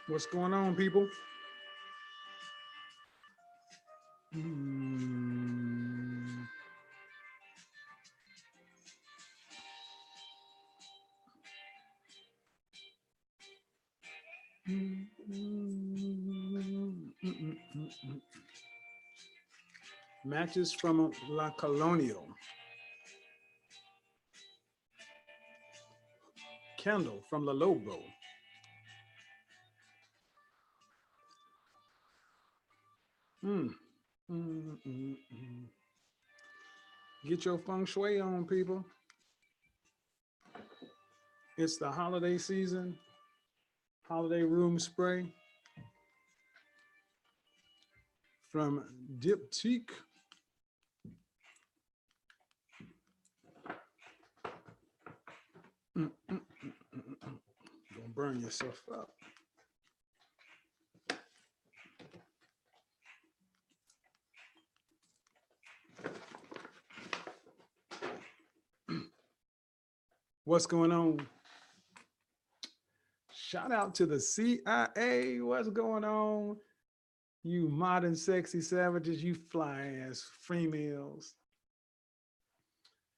What's going on, people? Mm, mm, mm, Matches from La Colonial. Kendall from La Lobo. Mm, mm. Get your feng shui on, people. It's the holiday season. Holiday room spray from Diptyque. Gonna burn yourself up. What's going on? Shout out to the CIA. What's going on? You modern sexy savages, you fly ass females.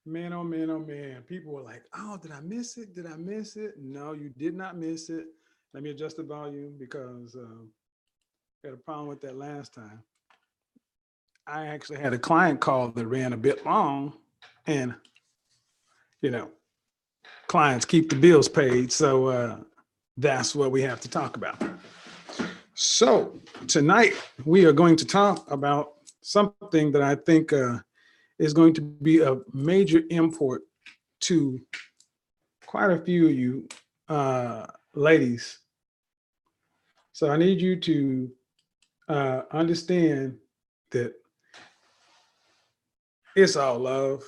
Man, oh man, oh man. People were like, oh, did I miss it? Did I miss it? No, you did not miss it. Let me adjust the volume because I had a problem with that last time. I actually had a client call that ran a bit long, and you know, clients keep the bills paid. So that's what we have to talk about. So tonight we are going to talk about something that I think is going to be of major import to quite a few of you ladies. So I need you to understand that it's all love,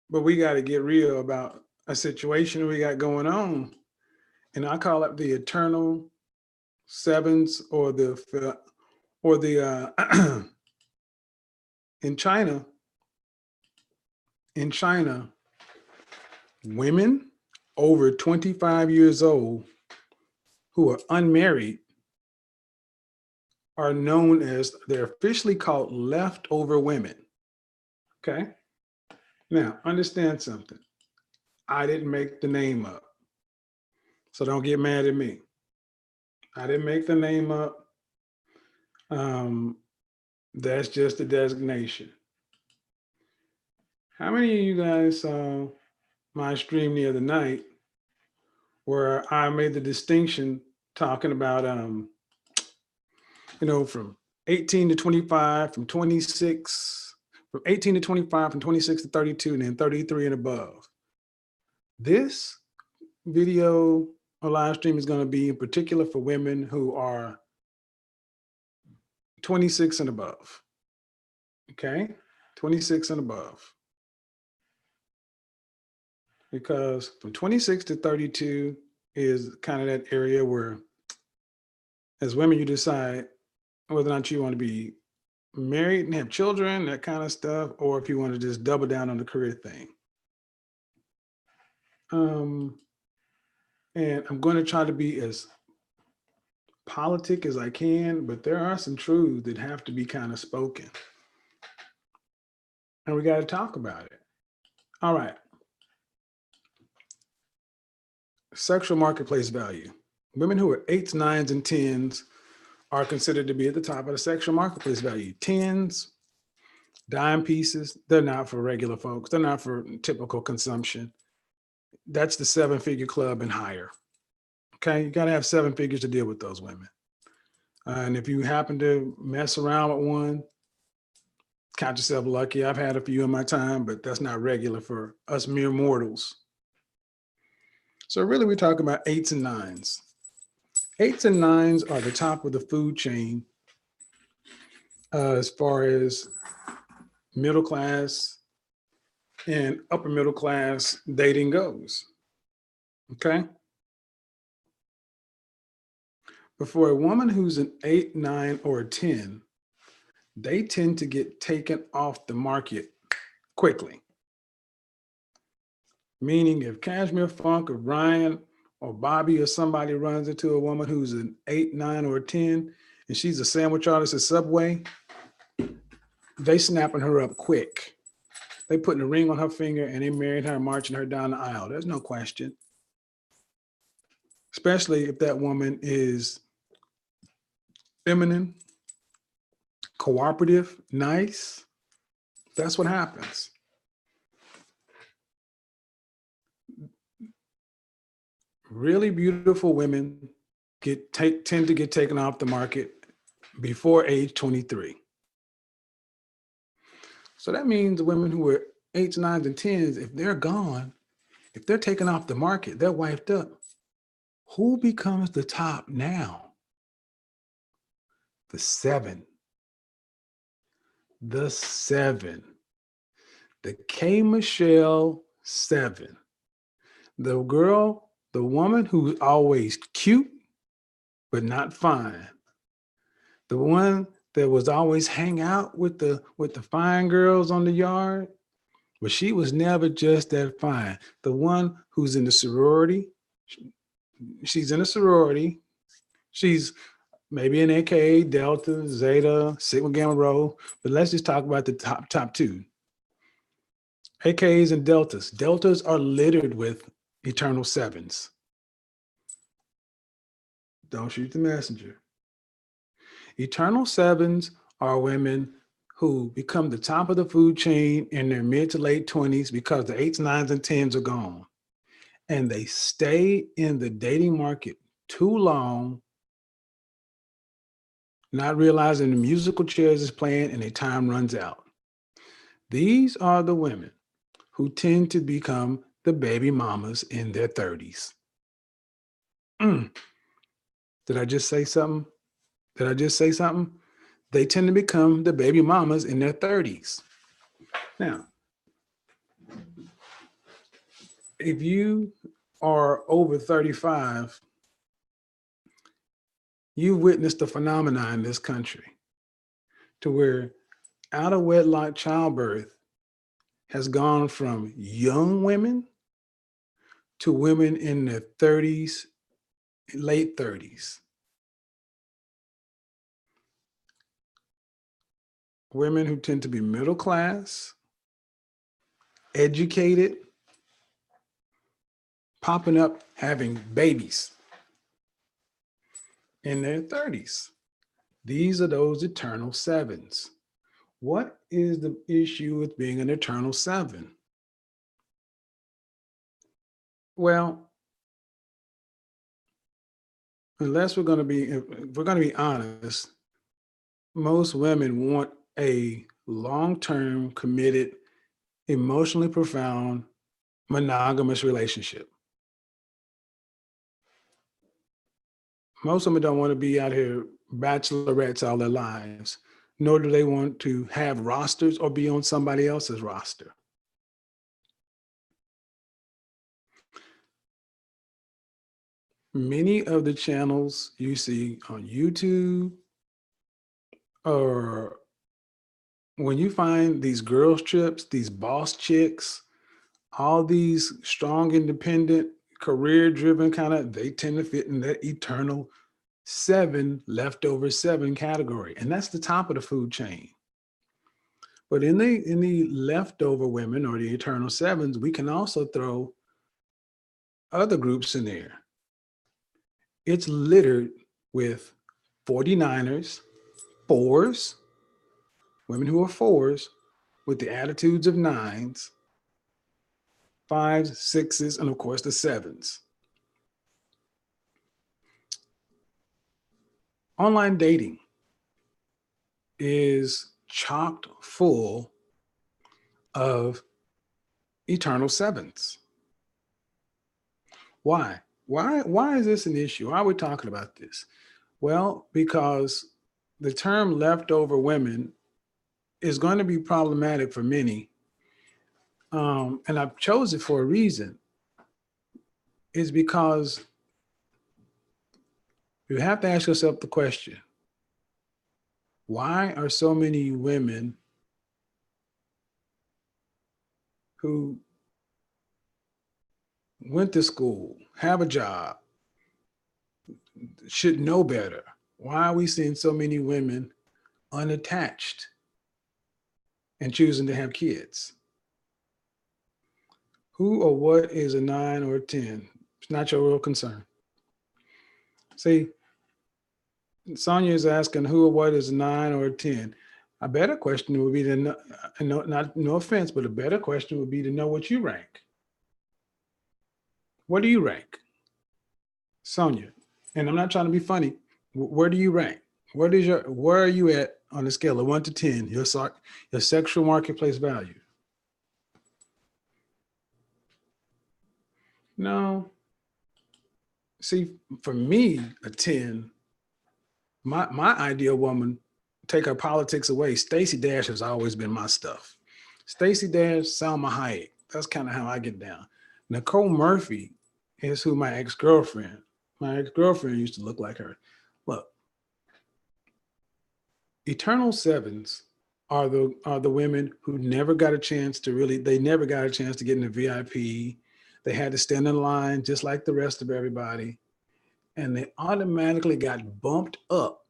but we got to get real about a situation we got going on. And I call it the eternal sevens or the in China, women over 25 years old who are unmarried are known as, they're officially called leftover women. Okay. Now, understand something. I didn't make the name up. So don't get mad at me. I didn't make the name up. That's just a designation. How many of you guys saw my stream the other night where I made the distinction talking about, from 18 to 25, from 26, from 18 to 25, from 26 to 32, and then 33 and above. This video or live stream is going to be in particular for women who are 26 and above. Okay? 26 and above. Because from 26 to 32 is kind of that area where, as women, you decide whether or not you want to be married and have children, that kind of stuff, or if you want to just double down on the career thing. And I'm going to try to be as politic as I can, but there are some truths that have to be kind of spoken. And we got to talk about it. All right. Sexual marketplace value. Women who are 8s, 9s, and 10s are considered to be at the top of the sexual marketplace value. 10s, dime pieces, they're not for regular folks. They're not for typical consumption. That's the 7-figure club and higher. Okay, you got to have 7 figures to deal with those women. And if you happen to mess around with one, count yourself lucky. I've had a few in my time, but that's not regular for us mere mortals. So really, we're talking about 8s and 9s. 8s and 9s are the top of the food chain as far as middle class and upper middle class dating goes. Okay. But for a woman who's an 8, 9, or a 10, they tend to get taken off the market quickly. Meaning if Cashmere Funk or Ryan or Bobby or somebody runs into a woman who's an 8, 9, or a 10, and she's a sandwich artist at Subway, they snapping her up quick. They putting a ring on her finger and they married her, marching her down the aisle. There's no question. Especially if that woman is feminine, cooperative, nice. That's what happens. Really beautiful women tend to get taken off the market before age 23. So that means women who are 8s, 9s, and 10s, if they're gone, if they're taken off the market, they're wiped up. Who becomes the top now? The 7. The 7. The K. Michelle 7. The girl, the woman who's always cute, but not fine. The one that was always hang out with the fine girls on the yard, but she was never just that fine. The one who's in the sorority, she's in a sorority. She's maybe an AKA, Delta, Zeta, Sigma Gamma Rho, but let's just talk about the top 2. AKAs and Deltas. Deltas are littered with eternal 7s. Don't shoot the messenger. Eternal 7s are women who become the top of the food chain in their mid to late 20s because the 8s, 9s, and 10s are gone. And they stay in the dating market too long, not realizing the musical chairs is playing and their time runs out. These are the women who tend to become the baby mamas in their 30s. Did I just say something? They tend to become the baby mamas in their 30s. Now, if you are over 35, you've witnessed a phenomenon in this country to where out of wedlock childbirth has gone from young women to women in their 30s, late 30s. Women who tend to be middle class, educated, popping up having babies in their 30s. These are those eternal 7s. What is the issue with being an eternal 7? Well, if we're going to be honest, most women want a long-term, committed, emotionally profound, monogamous relationship. Most women don't want to be out here bachelorettes all their lives, nor do they want to have rosters or be on somebody else's roster. Many of the channels you see on YouTube, or when you find these girls trips, these boss chicks, all these strong, independent, career-driven they tend to fit in that eternal 7, leftover 7 category. And that's the top of the food chain. But in the leftover women or the eternal 7s, we can also throw other groups in there. It's littered with 49ers, 4s, women who are 4s with the attitudes of 9s, 5s, 6s, and of course the 7s. Online dating is chock full of eternal 7s. Why? Why is this an issue? Why are we talking about this? Well, because the term leftover women is going to be problematic for many. And I've chosen it for a reason. Is because you have to ask yourself the question, why are so many women who went to school, have a job, should know better. Why are we seeing so many women unattached and choosing to have kids? Who or what is a 9 or a 10? It's not your real concern. See, Sonia is asking who or what is a 9 or a 10. A better question would be to know, no offense, but a better question would be to know what you rank. What do you rank? Sonia, and I'm not trying to be funny. Where do you rank? Where are you at on the scale of 1 to 10, your sexual marketplace value? No. See, for me, a 10, my ideal woman, take her politics away. Stacey Dash has always been my stuff. Stacey Dash, Salma Hayek. That's kind of how I get down. Nicole Murphy is who my ex-girlfriend used to look like her. Look, eternal sevens are the women who never got a chance to get in the VIP. They had to stand in line just like the rest of everybody. And they automatically got bumped up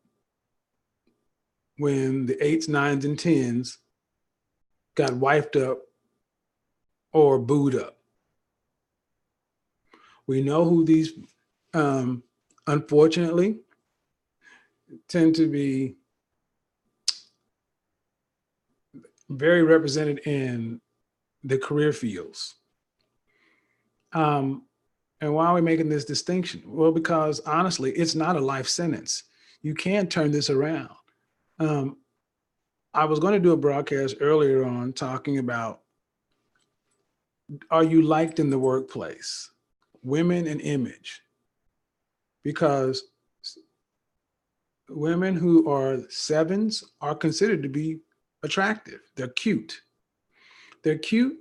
when the 8s, 9s, and 10s got wiped up or booed up. We know who these, unfortunately, tend to be very represented in the career fields. And why are we making this distinction? Well, because honestly, it's not a life sentence. You can't turn this around. I was going to do a broadcast earlier on talking about, are you liked in the workplace? Women and image. Because women who are 7s are considered to be attractive. They're cute. They're cute,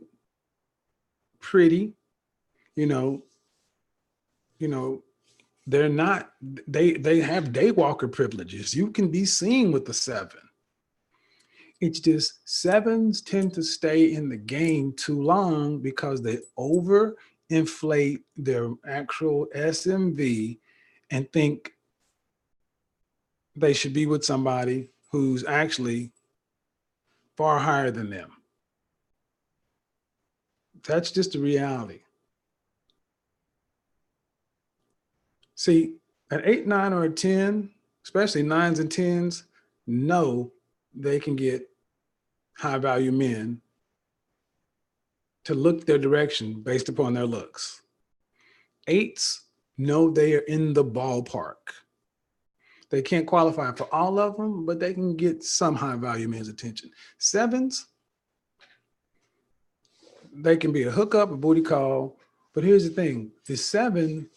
pretty, you know, they're not, they have daywalker privileges. You can be seen with the 7. It's just 7s tend to stay in the game too long because they overinflate their actual SMV and think they should be with somebody who's actually far higher than them. That's just the reality. See, an 8, 9, or a 10, especially 9s and 10s, know they can get high value men to look their direction based upon their looks. 8s know they are in the ballpark. They can't qualify for all of them, but they can get some high value men's attention. 7s, they can be a hookup, a booty call. But here's the thing, the 7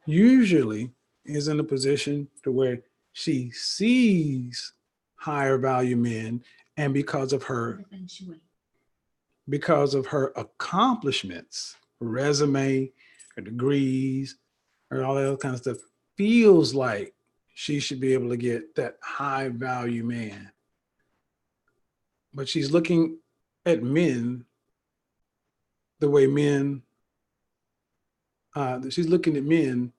usually is in a position to where she sees higher value men, and because of her accomplishments, her resume, her degrees, or all that other kind of stuff, feels like she should be able to get that high value man. But she's looking at men the way she's looking at men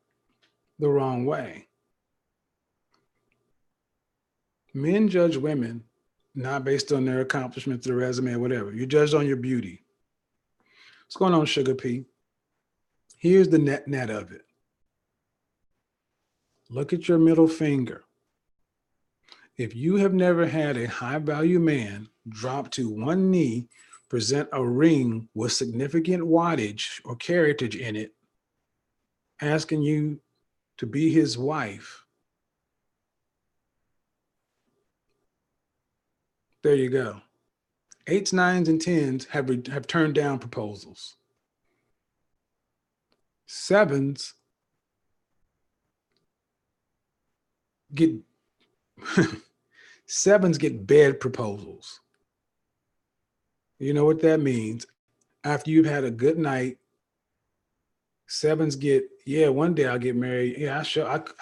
the wrong way. Men judge women not based on their accomplishments, their resume, or whatever. You're judged on your beauty. What's going on, Sugar P? Here's the net of it. Look at your middle finger. If you have never had a high value man drop to one knee, present a ring with significant wattage or caratage in it, asking you to be his wife, there you go. 8s, 9s, and 10s have turned down proposals. 7s get 7s get bed proposals. You know what that means? After you've had a good night, 7s get, yeah, one day I'll get married. Yeah,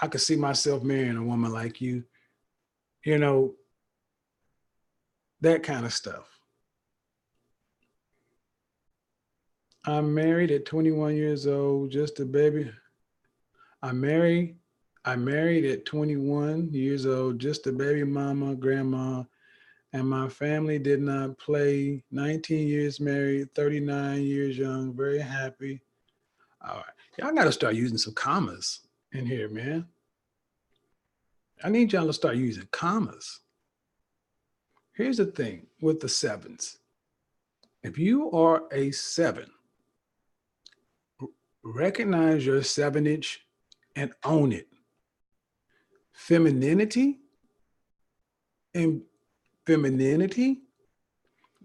I could see myself marrying a woman like you. You know, that kind of stuff. I'm married at 21 years old, just a baby. I'm married. I married at 21 years old, just a baby mama, grandma, and my family did not play. 19 years married, 39 years young, very happy. All right. Y'all got to start using some commas in here, man. I need y'all to start using commas. Here's the thing with the sevens. If you are a seven, recognize your sevenage and own it. Femininity and femininity,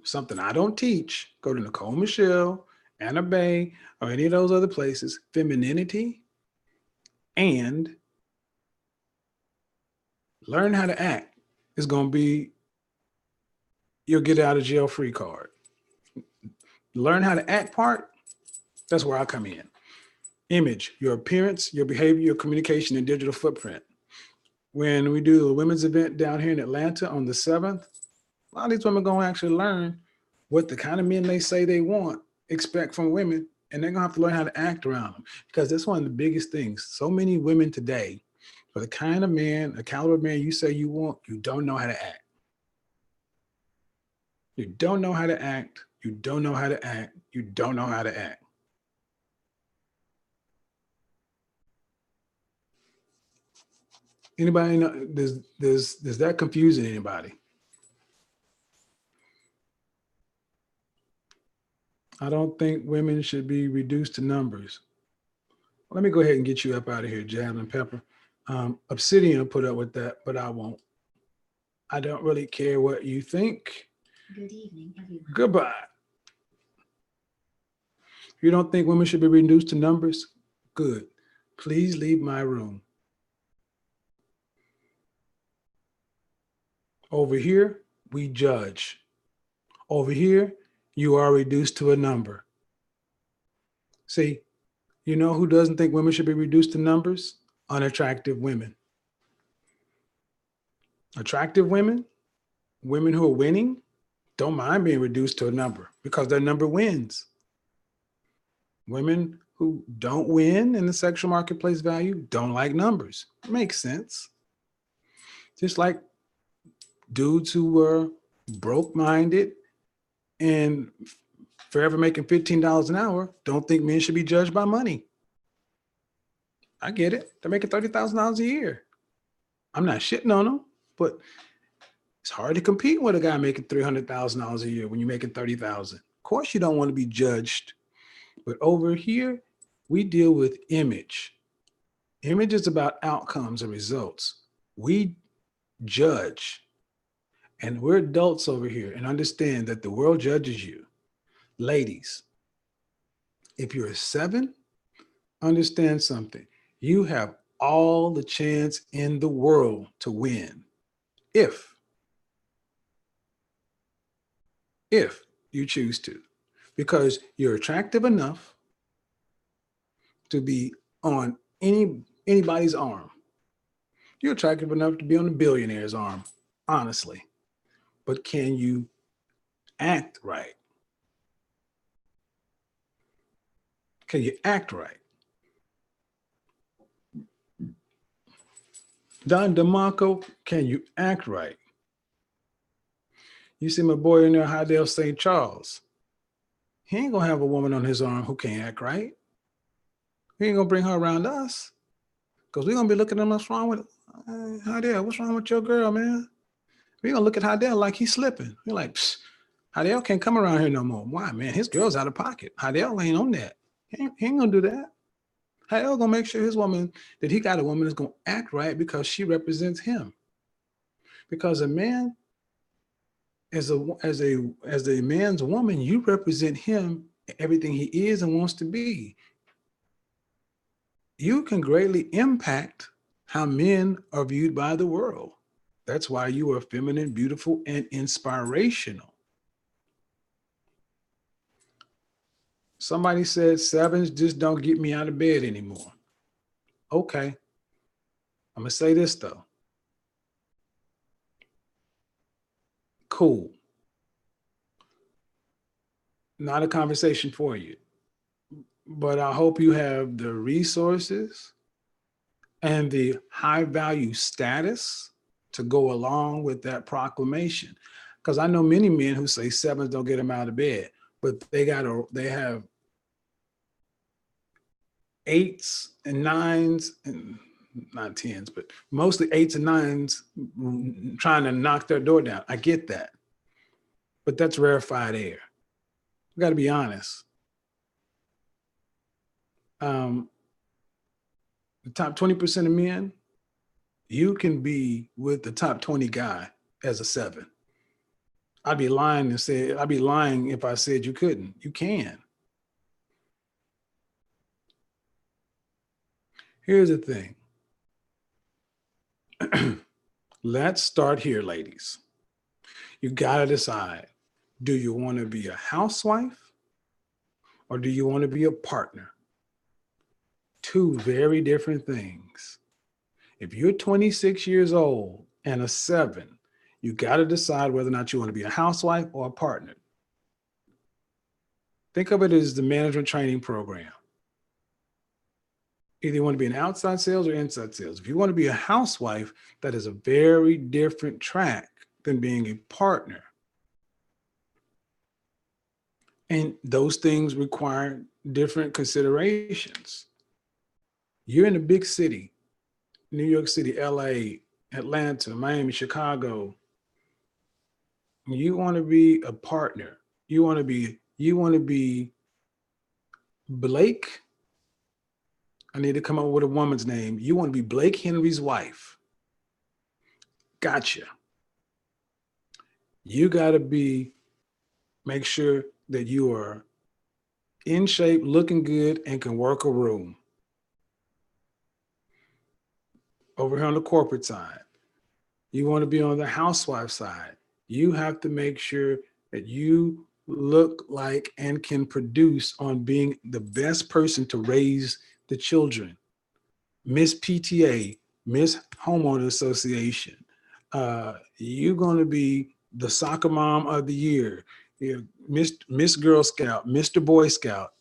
something I don't teach. Go to Nicole Michelle, Anna Bay, or any of those other places. Femininity and learn how to act is going to be your get out of jail free card. Learn how to act part, that's where I come in. Image, your appearance, your behavior, your communication, and digital footprint. When we do the women's event down here in Atlanta on the 7th, a lot of these women are going to actually learn what the kind of men they say they want, expect from women, and they're going to have to learn how to act around them, because that's one of the biggest things. So many women today, for the kind of man, the caliber of man you say you want, you don't know how to act. You don't know how to act. You don't know how to act. You don't know how to act. Anybody know, does that confusing anybody? I don't think women should be reduced to numbers. Let me go ahead and get you up out of here, Jasmine Pepper. Obsidian will put up with that, but I won't. I don't really care what you think. Good evening, everyone. Goodbye. You don't think women should be reduced to numbers? Good. Please leave my room. Over here, we judge. Over here, you are reduced to a number. See, you know who doesn't think women should be reduced to numbers? Unattractive women. Attractive women, women who are winning, don't mind being reduced to a number because their number wins. Women who don't win in the sexual marketplace value don't like numbers. Makes sense. Just like dudes who were broke-minded and forever making $15 an hour don't think men should be judged by money. I get it. They're making $30,000 a year. I'm not shitting on them, but it's hard to compete with a guy making $300,000 a year when you're making $30,000. Of course, you don't want to be judged. But over here, we deal with image. Image is about outcomes and results. We judge. And we're adults over here and understand that the world judges you. Ladies, if you're a 7, understand something. You have all the chance in the world to win if you choose to, because you're attractive enough to be on anybody's arm. You're attractive enough to be on a billionaire's arm, honestly. But can you act right? Can you act right? Don DeMarco, can you act right? You see my boy in there, Hydell St. Charles. He ain't gonna have a woman on his arm who can't act right. He ain't gonna bring her around us, because we're gonna be looking at him, what's wrong with Hydell? What's wrong with your girl, man? We're gonna look at Hydell like he's slipping. We're like, psh, Hydell can't come around here no more. Why, man? His girl's out of pocket. Hydell ain't on that. He ain't gonna do that. Hydell gonna make sure his woman, that he got a woman that's gonna act right because she represents him. Because a man, as a man's woman, you represent him, everything he is and wants to be. You can greatly impact how men are viewed by the world. That's why you are feminine, beautiful, and inspirational. Somebody said 7s just don't get me out of bed anymore. Okay. I'm gonna say this though. Cool. Not a conversation for you. but I hope you have the resources and the high value status to go along with that proclamation. Because I know many men who say sevens don't get them out of bed, but they have eights and nines, and not tens, but mostly eights and nines trying to knock their door down. I get that, but that's rarefied air. We got to be honest. The top 20% of men, you can be with the top 20 guy as a seven. I'd be lying if I said you couldn't. You can. Here's the thing. Let's start here, ladies. You got to decide, do you want to be a housewife or do you want to be a partner? Two very different things. If you're 26 years old and a seven, you got to decide whether or not you want to be a housewife or a partner. Think of it as the management training program. Either you want to be in outside sales or inside sales. If you want to be a housewife, that is a very different track than being a partner. And those things require different considerations. You're in a big city, New York City, LA, Atlanta, Miami, Chicago. You want to be a partner. You want to be Blake. I need to come up with a woman's name. You want to be Blake Henry's wife. Gotcha. You got to make sure that you are in shape, looking good, and can work a room. Over here on the corporate side, you want to be on the housewife side. You have to make sure that you look like and can produce on being the best person to raise the children. Miss PTA, Miss Homeowner Association. You're going to be the soccer mom of the year. Miss Girl Scout, Mr. Boy Scout,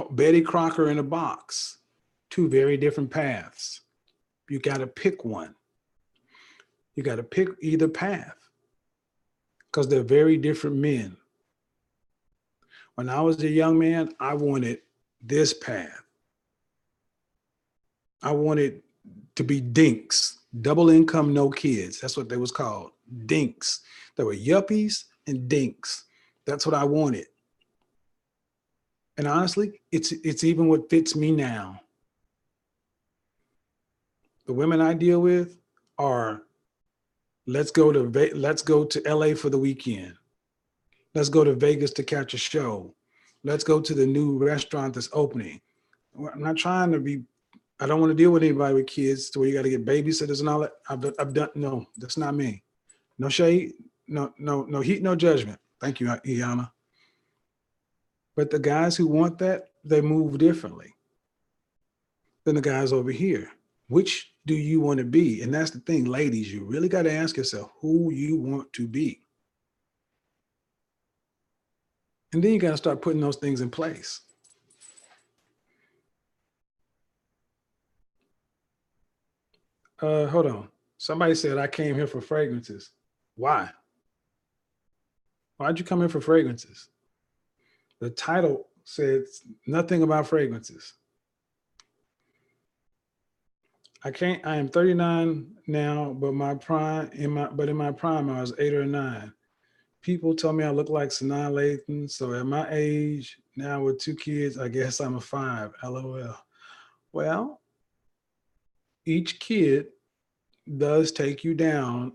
Betty Crocker in a box. Two very different paths. You got to pick one. You got to pick either path because they're very different men. When I was a young man, I wanted this path. I wanted to be dinks, double income, no kids. That's what they was called, dinks. There were yuppies and dinks. That's what I wanted. And honestly, it's even what fits me now. The women I deal with are, let's go to LA for the weekend. Let's go to Vegas to catch a show. Let's go to the new restaurant that's opening. I'm not trying to be, I don't want to deal with anybody with kids to where you got to get babysitters and all that. I've done, no, that's not me. No shade, no heat, no judgment. Thank you, Iana. But the guys who want that, they move differently than the guys over here. Which do you want to be? And that's the thing, ladies, you really got to ask yourself who you want to be. And then you got to start putting those things in place. Hold on. Somebody said I came here for fragrances. Why? Why'd you come here for fragrances? The title says nothing about fragrances. I am 39 now, but in my prime I was 8 or 9. People tell me I look like Sanaa Lathan. So at my age, now with 2 kids, I guess I'm a 5. LOL. Well, each kid does take you down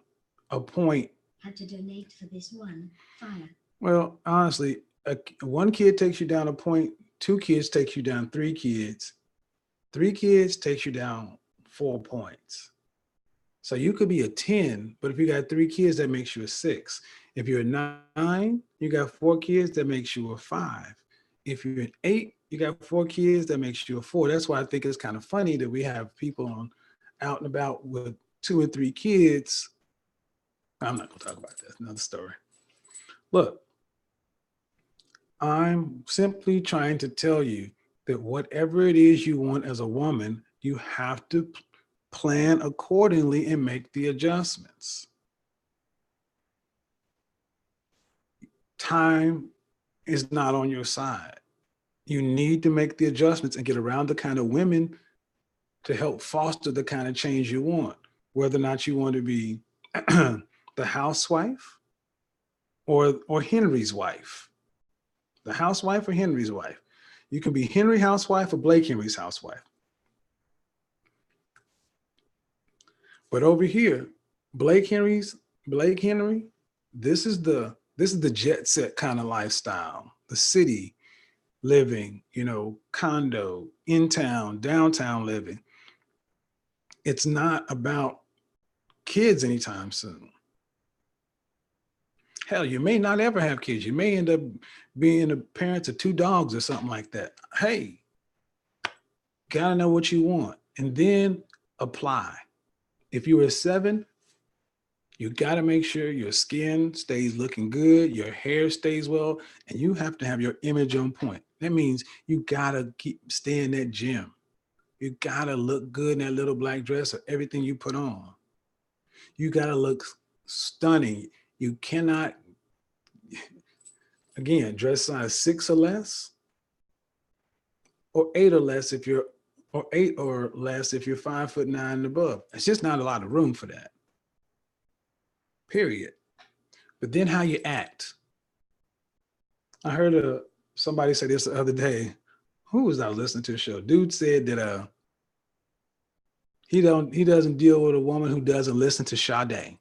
a point. Had to donate for this one. Fire. Well, honestly, one kid takes you down a point. 2 kids takes you down 3 kids. 3 kids takes you down 4 points. So you could be a 10, but if you got 3 kids, that makes you a 6. If you're a 9, you got 4 kids, that makes you a 5. If you're an 8, you got 4 kids, that makes you a 4. That's why I think it's kind of funny that we have people out and about with 2 or 3 kids. I'm not going to talk about that. Another story. Look, I'm simply trying to tell you that whatever it is you want as a woman, you have to plan accordingly and make the adjustments. Time is not on your side. You need to make the adjustments and get around the kind of women to help foster the kind of change you want, whether or not you want to be the housewife or Henry's wife. The housewife or Henry's wife. You can be Henry housewife or Blake Henry's housewife. But over here, Blake Henry, this is the jet set kind of lifestyle, the city living, condo, in town, downtown living. It's not about kids anytime soon. Hell, you may not ever have kids. You may end up being a parent of 2 dogs or something like that. Hey, gotta know what you want and then apply. If you're a 7, you gotta make sure your skin stays looking good, your hair stays well, and you have to have your image on point. That means you gotta stay in that gym. You gotta look good in that little black dress or everything you put on. You gotta look stunning. You cannot, again, dress size 6 or less, or 8 or less if you're, or 8 or less if you're 5'9" and above. It's just not a lot of room for that. Period. But then how you act. I heard somebody say this the other day. Who was I listening to a show? Dude said that he doesn't deal with a woman who doesn't listen to Sade.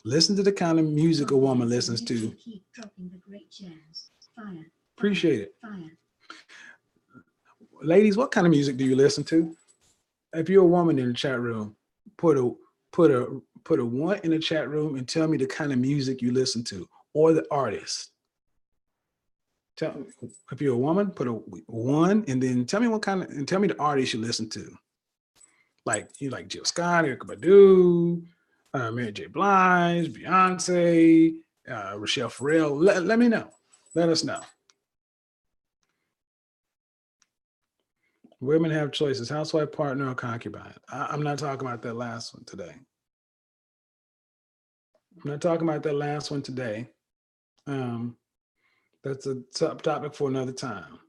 Listen to the kind of music a woman listens to. Keep dropping the great gems. Fire. Appreciate it. Fire. Ladies, what kind of music do you listen to? If you're a woman in the chat room, put a 1 in the chat room and tell me the kind of music you listen to or the artist. If you're a woman, put a 1 and then tell me and tell me the artist you listen to. Like you like Jill Scott, Erykah Badu, Mary J. Blige, Beyonce, Rochelle Farrell. Let me know. Let us know. Women have choices: housewife, partner, or concubine. I'm not talking about that last one today. I'm not talking about that last one today. That's a topic for another time.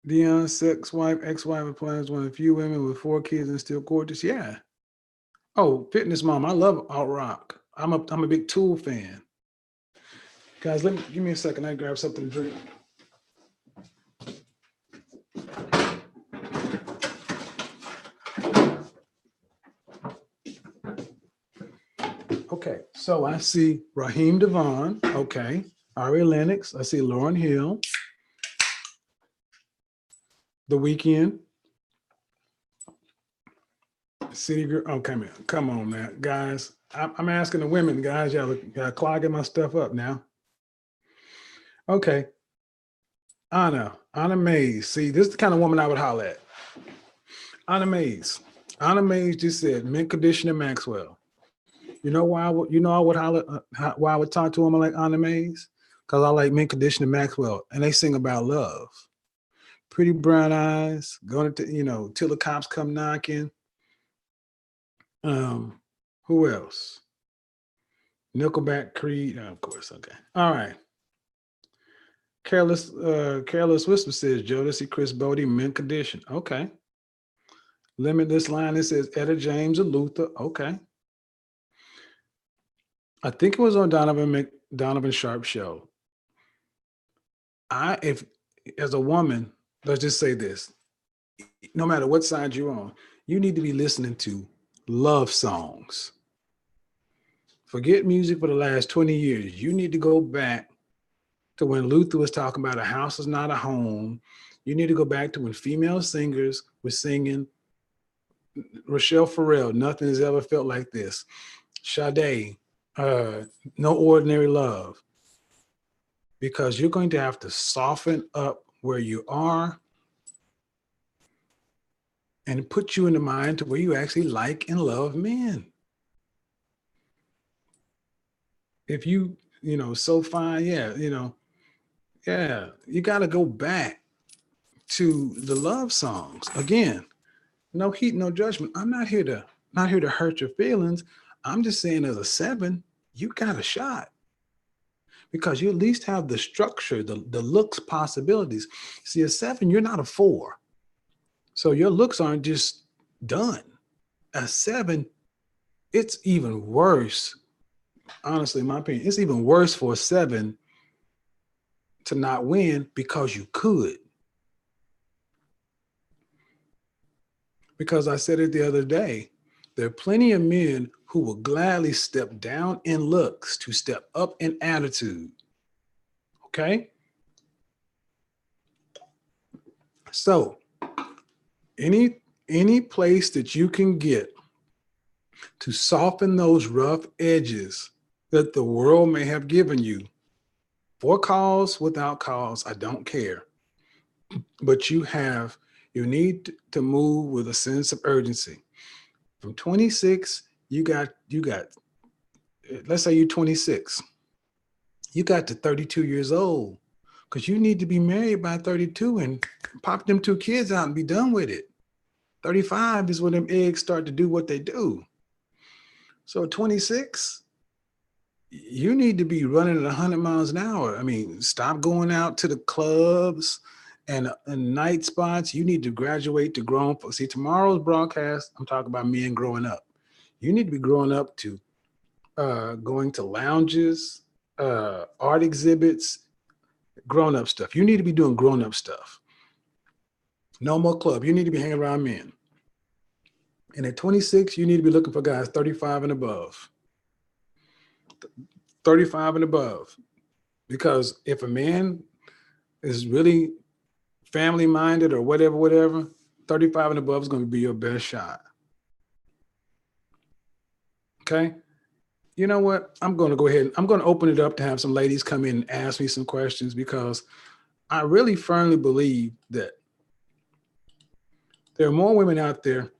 Dion's ex-wife applies one of the few women with 4 kids and still gorgeous. Yeah. Oh, fitness mom. I love alt rock. I'm a big Tool fan. Guys, give me a second. I grab something to drink. Okay, so I see Raheem Devon. Okay, Ari Lennox. I see Lauryn Hill. The Weeknd. City Girl. Oh, come on, man, guys. I'm asking the women, guys. Y'all clogging my stuff up now. Okay. Anna Mays. See, this is the kind of woman I would holler at. Anna Mays. Anna Mays just said mint conditioner Maxwell. You know why? I would holler. Why I would talk to a woman like Anna Mays? Because I like mint conditioner Maxwell, and they sing about love. Pretty brown eyes, going to till the cops come knocking. Who else? Nickelback, Creed, of course. Okay, all right. Careless Whisper says Jodeci, Chris Bodie, mint condition. Okay. Limitless Line, it says Etta James and Luther. Okay. I think it was on Donovan Sharp show. If as a woman, let's just say this, no matter what side you're on, you need to be listening to love songs. Forget music for the last 20 years. You need to go back to when Luther was talking about a house is not a home. You need to go back to when female singers were singing Rochelle Farrell, Nothing Has Ever Felt Like This. Sade, No Ordinary Love. Because you're going to have to soften up where you are and put you in the mind to where you actually like and love men. if you, so fine, yeah, yeah, you got to go back to the love songs. Again, no heat, no judgment. I'm not here to hurt your feelings. I'm just saying as a 7, you got a shot because you at least have the structure, the looks possibilities. See, a 7, you're not a 4. So your looks aren't just done. A 7, it's even worse. Honestly, in my opinion, it's even worse for a 7 to not win because you could. Because I said it the other day, there are plenty of men who will gladly step down in looks to step up in attitude. Okay? So, any place that you can get to soften those rough edges that the world may have given you, for cause, without cause, I don't care. But you need to move with a sense of urgency. From 26, you got, let's say you're 26. You got to 32 years old because you need to be married by 32 and pop them 2 kids out and be done with it. 35 is when them eggs start to do what they do. So 26, you need to be running at 100 miles an hour. I mean, stop going out to the clubs and night spots. You need to graduate to grown folks. See, tomorrow's broadcast, I'm talking about men growing up. You need to be growing up to going to lounges, art exhibits, grown-up stuff. You need to be doing grown-up stuff. No more club. You need to be hanging around men. And at 26, you need to be looking for guys 35 and above. 35 and above. Because if a man is really family-minded or whatever, 35 and above is going to be your best shot. Okay? You know what? I'm going to go ahead and I'm going to open it up to have some ladies come in and ask me some questions because I really firmly believe that there are more women out there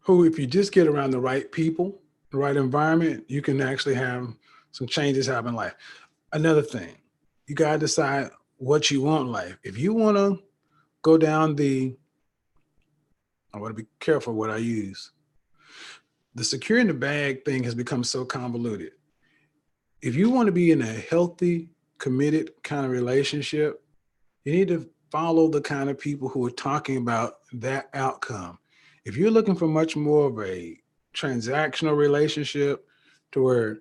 who, if you just get around the right people, the right environment, you can actually have some changes happen in life. Another thing, you got to decide what you want in life. If you want to go down I want to be careful what I use. The secure in the bag thing has become so convoluted. If you want to be in a healthy, committed kind of relationship, you need to follow the kind of people who are talking about that outcome. If you're looking for much more of a transactional relationship to where,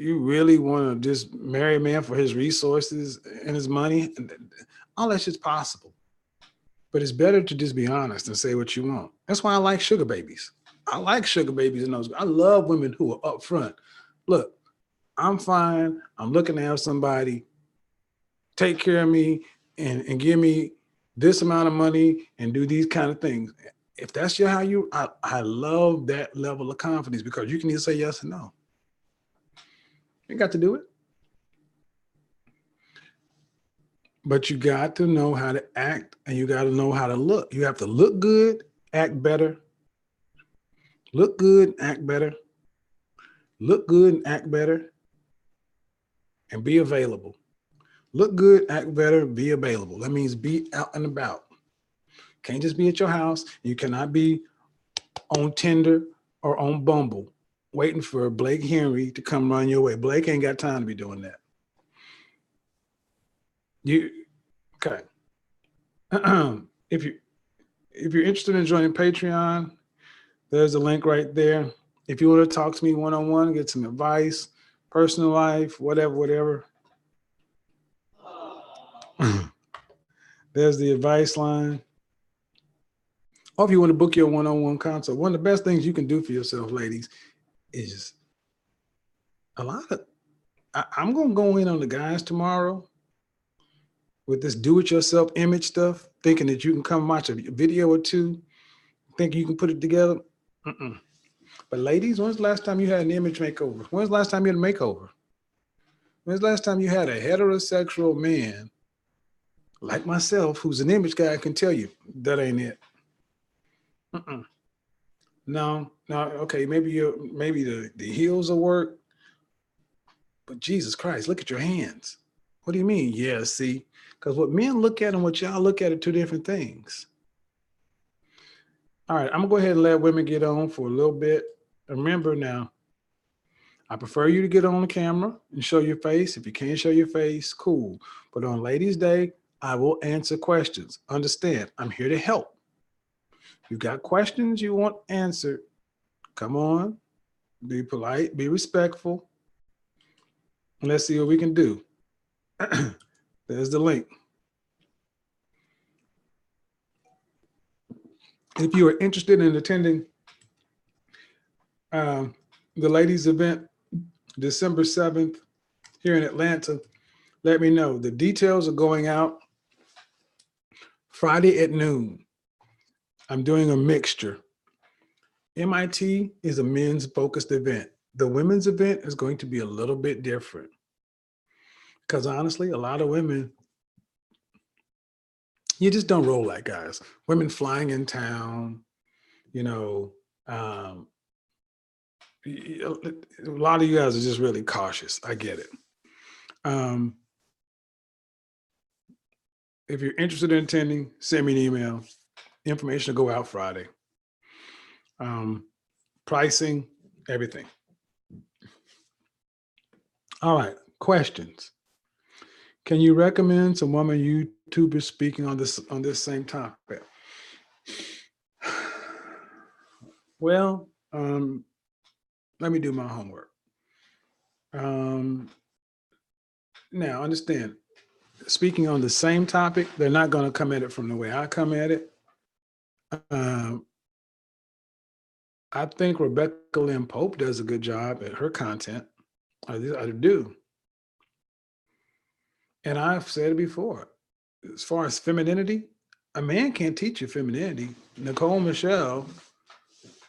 you really want to just marry a man for his resources and his money, all that shit's possible. But it's better to just be honest and say what you want. That's why I like sugar babies. I like sugar babies and those. I love women who are upfront. Look, I'm fine. I'm looking to have somebody take care of me and give me this amount of money and do these kind of things. If that's I love that level of confidence because you can either say yes or no. You got to do it. But you got to know how to act and you got to know how to look. You have to look good, act better. Look good, act better. Look good and act better. And be available. Look good, act better, be available. That means be out and about. Can't just be at your house. You cannot be on Tinder or on Bumble waiting for Blake Henry to come run your way. Blake ain't got time to be doing that. Okay. If you're interested in joining Patreon, there's a link right there. If you want to talk to me one-on-one, get some advice, personal life, whatever. There's the advice line. Or if you want to book your one-on-one consult, one of the best things you can do for yourself, ladies, is I'm going to go in on the guys tomorrow with this do-it-yourself image stuff, thinking that you can come watch a video or two, thinking you can put it together. But ladies, when's the last time you had an image makeover? When's the last time you had a makeover? When's the last time you had a heterosexual man like myself, who's an image guy, can tell you that ain't it? No, no, okay, maybe the heels will work, but Jesus Christ, look at your hands. What do you mean? Yeah, see, because what men look at and what y'all look at are two different things. All right, I'm gonna go ahead and let women get on for a little bit. Remember now, I prefer you to get on the camera and show your face. If you can't show your face, cool. But on Ladies' Day, I will answer questions. Understand, I'm here to help. You got questions you want answered, come on, be polite, be respectful, and let's see what we can do. There's the link. If you are interested in attending the ladies event, December 7th, here in Atlanta, let me know. The details are going out Friday at noon. I'm doing a mixture. MIT is a men's focused event. The women's event is going to be a little bit different because honestly, a lot of women, you just don't roll like guys. Women flying in town, you know, um, a lot of you guys are just really cautious. I get it. Um, if you're interested in attending, send me an email. Information will go out Friday. Pricing, everything. All right, questions. Can you recommend some women YouTubers speaking on this same topic? Well, let me do my homework. Now, understand, speaking on the same topic, they're not going to come at it from the way I come at it. I think Rebecca Lynn Pope does a good job at her content. I do. And I've said it before, as far as femininity, a man can't teach you femininity. Nicole Michelle,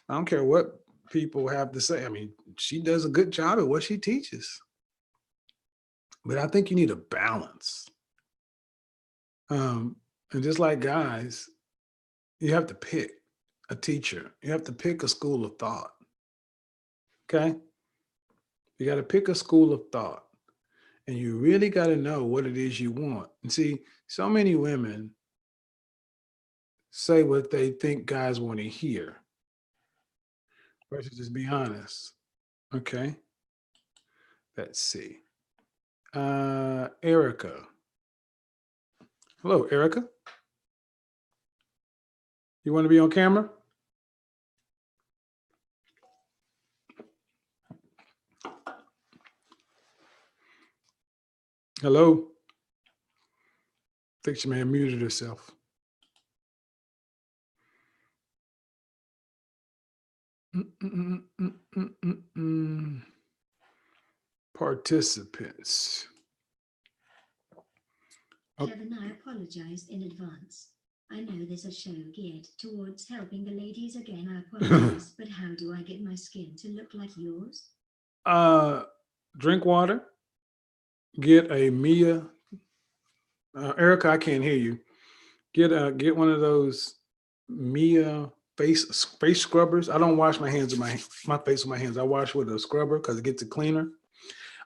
I don't care what people have to say. I mean, she does a good job at what she teaches. But I think you need a balance. And just like guys, you have to pick a teacher. You have to pick a school of thought. Okay? You got to pick a school of thought. And you really got to know what it is you want. And see, so many women say what they think guys want to hear versus just be honest. Okay? Let's see. Erica. Hello, Erica. You want to be on camera? Hello? I think she may have muted herself. Participants. Kevin, I apologize in advance. I know there's a show geared towards helping the ladies again. I apologize, but how do I get my skin to look like yours? Drink water. Get a Mia. Erica, I can't hear you. Get one of those Mia face scrubbers. I don't wash my hands with my face with my hands. I wash with a scrubber because it gets it cleaner.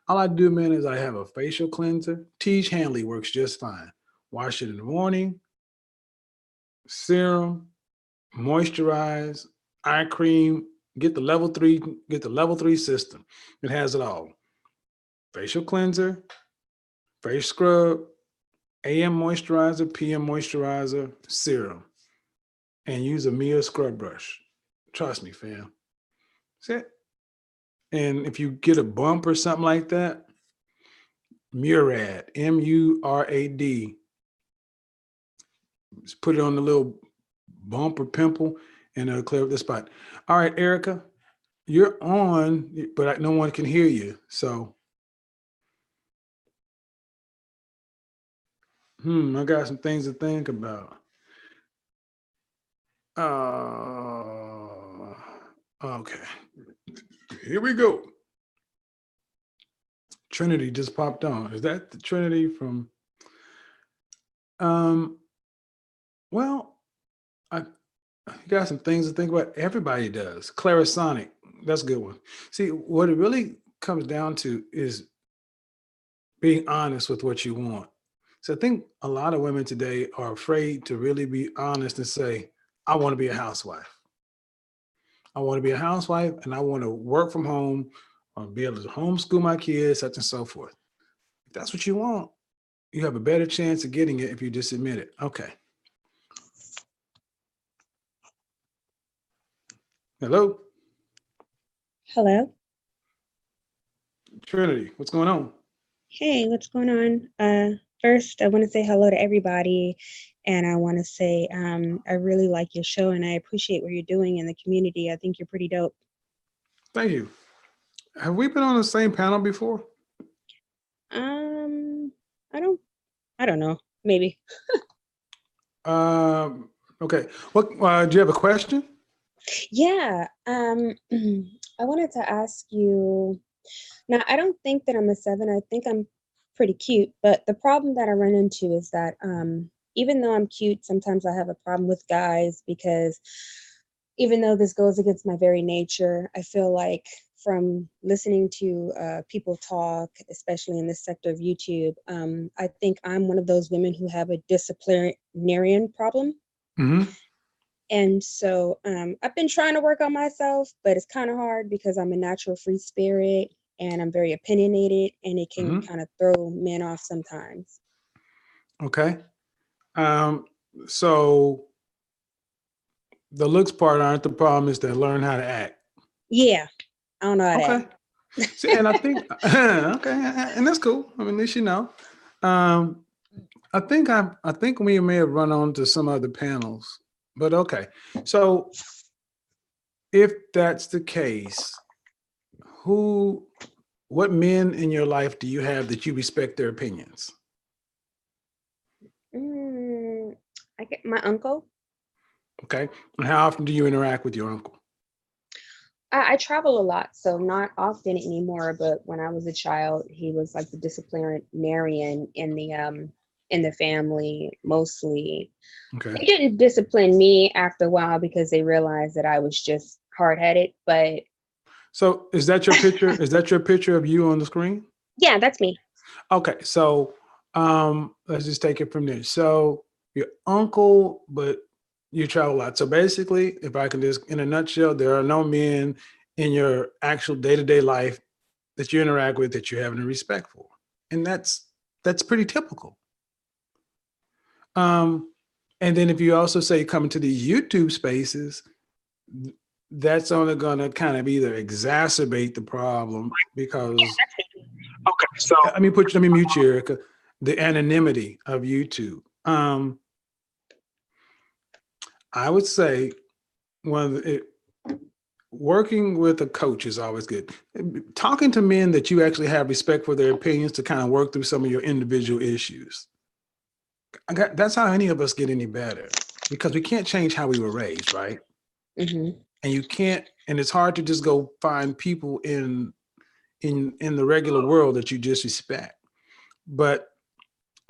All I do, man, is I have a facial cleanser. Tiege Hanley works just fine. Wash it in the morning. Serum, moisturize, eye cream. Get the level 3. Get the level 3 system. It has it all. Facial cleanser, face scrub, AM moisturizer, PM moisturizer, serum, and use a Mia scrub brush. Trust me, fam. That's it. And if you get a bump or something like that, Murad, Murad. Just put it on the little bump or pimple and it'll clear up the spot. All right, Erica, you're on, but no one can hear you. So, I got some things to think about. Okay. Here we go. Trinity just popped on. Is that the Trinity from well, You got some things to think about. Everybody does. Clarisonic, that's a good one. See, what it really comes down to is being honest with what you want. So I think a lot of women today are afraid to really be honest and say, I want to be a housewife. I want to be a housewife and I want to work from home or be able to homeschool my kids, such and so forth. If that's what you want, you have a better chance of getting it if you just admit it. Okay. Hello, Hello. Trinity. What's going on? Hey, what's going on? First, I want to say hello to everybody, and I want to say I really like your show, and I appreciate what you're doing in the community. I think you're pretty dope. Thank you. Have we been on the same panel before? Um, I don't, I don't know. Maybe. Okay. What do you have a question? Yeah. I wanted to ask you. Now, I don't think that I'm a 7. I think I'm pretty cute, but the problem that I run into is that even though I'm cute, sometimes I have a problem with guys because even though this goes against my very nature, I feel like from listening to people talk, especially in this sector of YouTube, I think I'm one of those women who have a disciplinarian problem. Mm-hmm. And so I've been trying to work on myself, but it's kind of hard because I'm a natural free spirit and I'm very opinionated, and it can Mm-hmm. kind of throw men off sometimes. Okay. So the looks part aren't the problem, is to learn how to act. Yeah, I don't know how to Okay. act. See, and I think okay, and that's cool. I mean, at least you know. Um, I think we may have run on to some other panels, but okay. So if that's the case, what men in your life do you have that you respect their opinions? Mm, I get my uncle. Okay. And how often do you interact with your uncle? I travel a lot, so not often anymore. But when I was a child, he was like the disciplinarian in the family mostly. Okay. They didn't discipline me after a while because they realized that I was just hard headed. But So is that your picture? Is that your picture of you on the screen? yeah, that's me. Okay. So let's just take it from there. So your uncle, but you travel a lot. So basically, if I can just in a nutshell, there are no men in your actual day-to-day life that you interact with that you have any respect for. And that's pretty typical. Um, and then if you also say come into these YouTube spaces, that's only going to kind of either exacerbate the problem because okay, so let me mute you, Erica. The anonymity of YouTube. I would say working with a coach is always good. Talking to men that you actually have respect for their opinions to kind of work through some of your individual issues. That's how any of us get any better, because we can't change how we were raised, right? Mm-hmm. And you can't, and it's hard to just go find people in the regular world that you just respect. But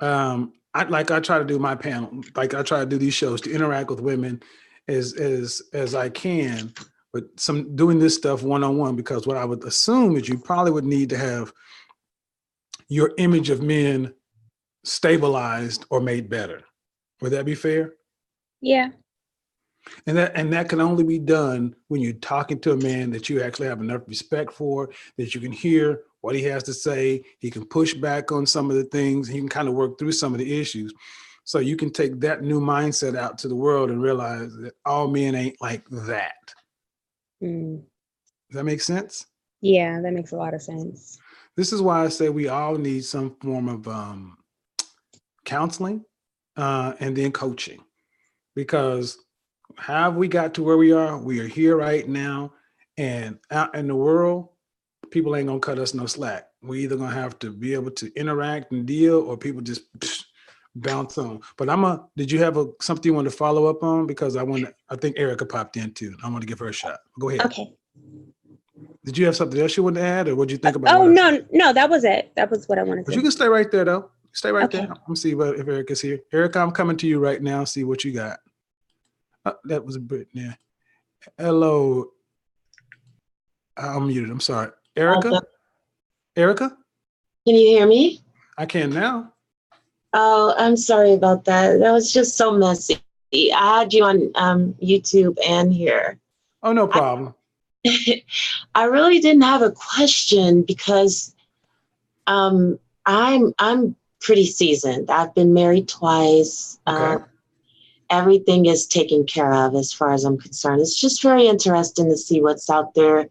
I try to do my panel, like I try to do these shows to interact with women as I can, but doing this stuff one-on-one, because what I would assume is you probably would need to have your image of men stabilized or made better. Would that be fair? Yeah. And that can only be done when you're talking to a man that you actually have enough respect for, that you can hear what he has to say. He can push back on some of the things. He can kind of work through some of the issues. So you can take that new mindset out to the world and realize that all men ain't like that. Mm. Does that make sense? Yeah, that makes a lot of sense. This is why I say we all need some form of counseling and then coaching, because how we got to where we are here right now, and out in the world, people ain't gonna cut us no slack. We either gonna have to be able to interact and deal, or people just bounce on. But did you have something you want to follow up on? Because I think Erica popped in too. I want to give her a shot. Go ahead. Okay. Did you have something else you wanted to add, or what did you think about Oh, what I said? no, that was it. That was what I wanted But to. you can stay right there though. Stay right there. Okay. I'm see if Erica's here. Erica, I'm coming to you right now. See what you got. That was a Brit. Yeah. Hello. I'm muted. I'm sorry. Erica? Erica? Can you hear me? I can now. Oh, I'm sorry about that. That was just so messy. I had you on YouTube and here. Oh, no problem. I really didn't have a question because I'm pretty seasoned. I've been married twice. Okay. Everything is taken care of as far as I'm concerned. It's just very interesting to see what's out there.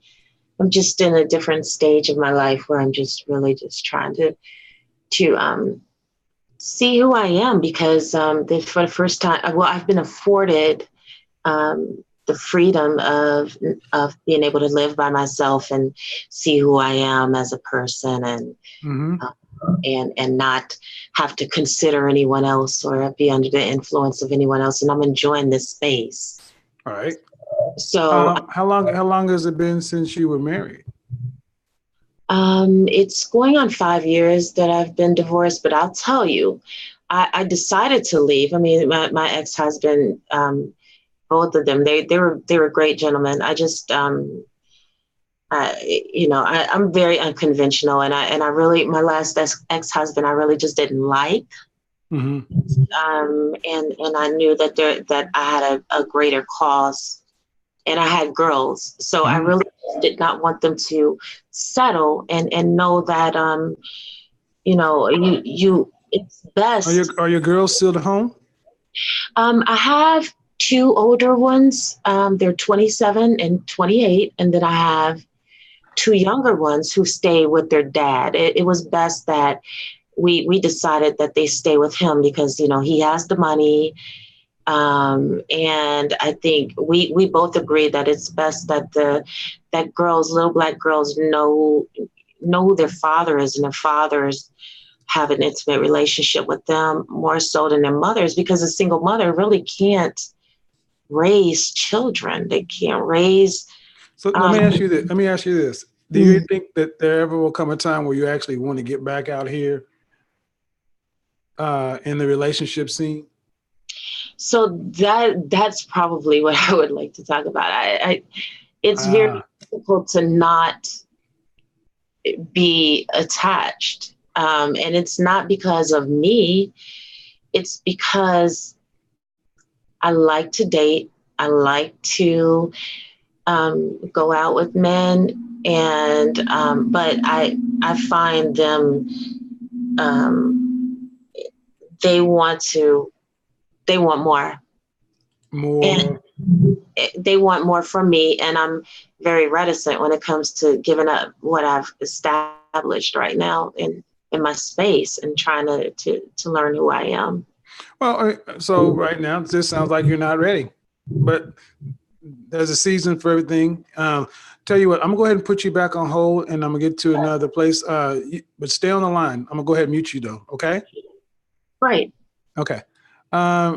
I'm just in a different stage of my life where I'm just really just trying to see who I am because for the first time, well, I've been afforded the freedom of being able to live by myself and see who I am as a person and not have to consider anyone else or be under the influence of anyone else. And I'm enjoying this space. All right. So how long has it been since you were married? it's going on 5 years that I've been divorced, but I'll tell you, I decided to leave. I mean, my ex-husband, both of them, they were great gentlemen. I just, I'm very unconventional, and I really, my last ex-husband, I really just didn't like. Mm-hmm. And I knew that I had a greater cause, and I had girls, so I really did not want them to settle and know that you it's best. Are your girls still at home? I have two older ones. They're 27 and 28, and then I have two younger ones who stay with their dad. It was best that we decided that they stay with him because he has the money. And I think we both agree that it's best that little black girls know who their father is, and their fathers have an intimate relationship with them more so than their mothers, because a single mother really can't raise children. They can't raise. So let me ask you this. Do you think that there ever will come a time where you actually want to get back out here in the relationship scene? So that's probably what I would like to talk about. It's very difficult to not be attached. And it's not because of me. It's because I like to date. I like to go out with men, and but I find them they want more. And they want more from me, and I'm very reticent when it comes to giving up what I've established right now in my space and trying to learn who I am. Well, so right now it just sounds like you're not ready, but there's a season for everything. Tell you what, I'm gonna go ahead and put you back on hold, and I'm gonna get to another place. But stay on the line. I'm gonna go ahead and mute you though. Okay. Right. Okay.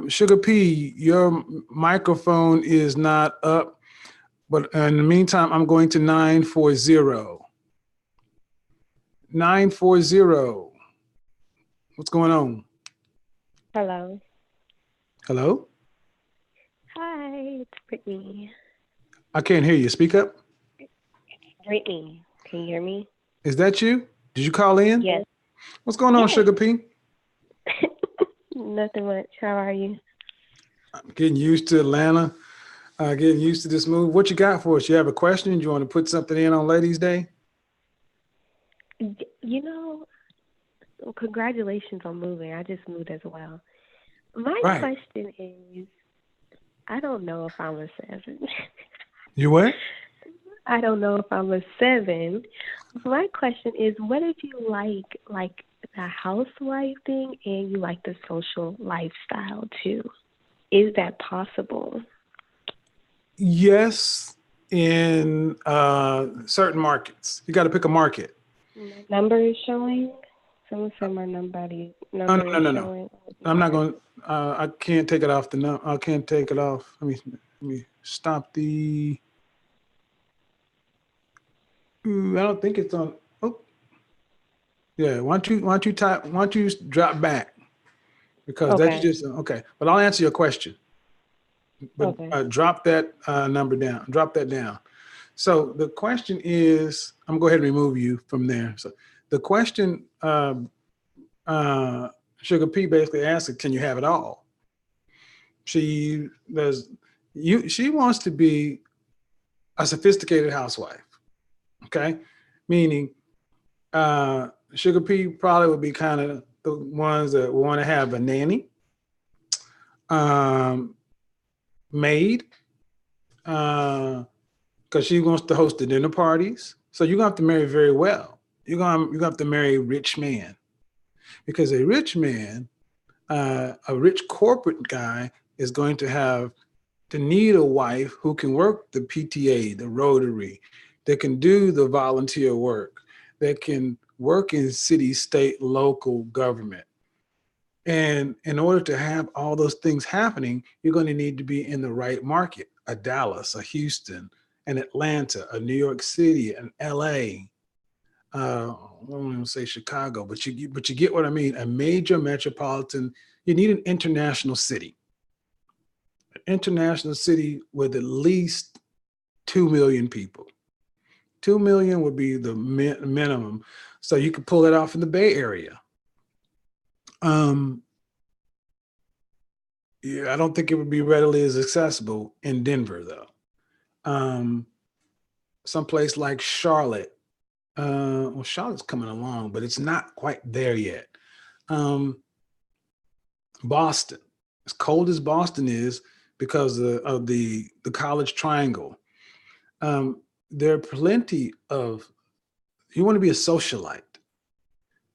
Sugar P, your microphone is not up, but in the meantime, I'm going to 940. 940. What's going on? Hello. Hello? Hi, it's Brittany. I can't hear you. Speak up. Brittany, can you hear me? Is that you? Did you call in? Yes. What's going on, Yes. Sugar P? Nothing much. How are you? I'm getting used to Atlanta, getting used to this move. What you got for us? You have a question? You want to put something in on Ladies' Day? Congratulations on moving. I just moved as well. My question is, I don't know if I'm a 7. You what? I don't know if I'm a 7. My question is, what if you like the housewife thing and you like the social lifestyle too? Is that possible? Yes, in certain markets. You got to pick a market. My number is showing. Someone said my number is showing. I'm not going. I can't take it off the. I can't take it off. Let me stop the. I don't think it's on. Oh, yeah. Why don't you drop back? Because that's just okay. But I'll answer your question. but Okay. drop that number down. Drop that down. So the question is, I'm gonna go ahead and remove you from there. So the question, Sugar P basically asked, can you have it all? She does. She wants to be a sophisticated housewife. Okay, meaning Sugar P probably would be kind of the ones that want to have a nanny, um, maid, because she wants to host the dinner parties. So you're gonna have to marry very well. You're gonna have to marry a rich man, because a rich man, a rich corporate guy, is going to need a wife who can work the PTA, the Rotary, that can do the volunteer work, that can work in city, state, local government. And in order to have all those things happening, you're going to need to be in the right market, a Dallas, a Houston, an Atlanta, a New York City, an LA. I don't even say Chicago, but you get what I mean. A major metropolitan. You need an international city. An international city with at least 2 million people. 2 million would be the minimum. So you could pull it off in the Bay Area. Yeah, I don't think it would be readily as accessible in Denver, though. Someplace like Charlotte. Well, Charlotte's coming along, but it's not quite there yet. Boston, as cold as Boston is because of the college triangle, there are plenty of, you want to be a socialite.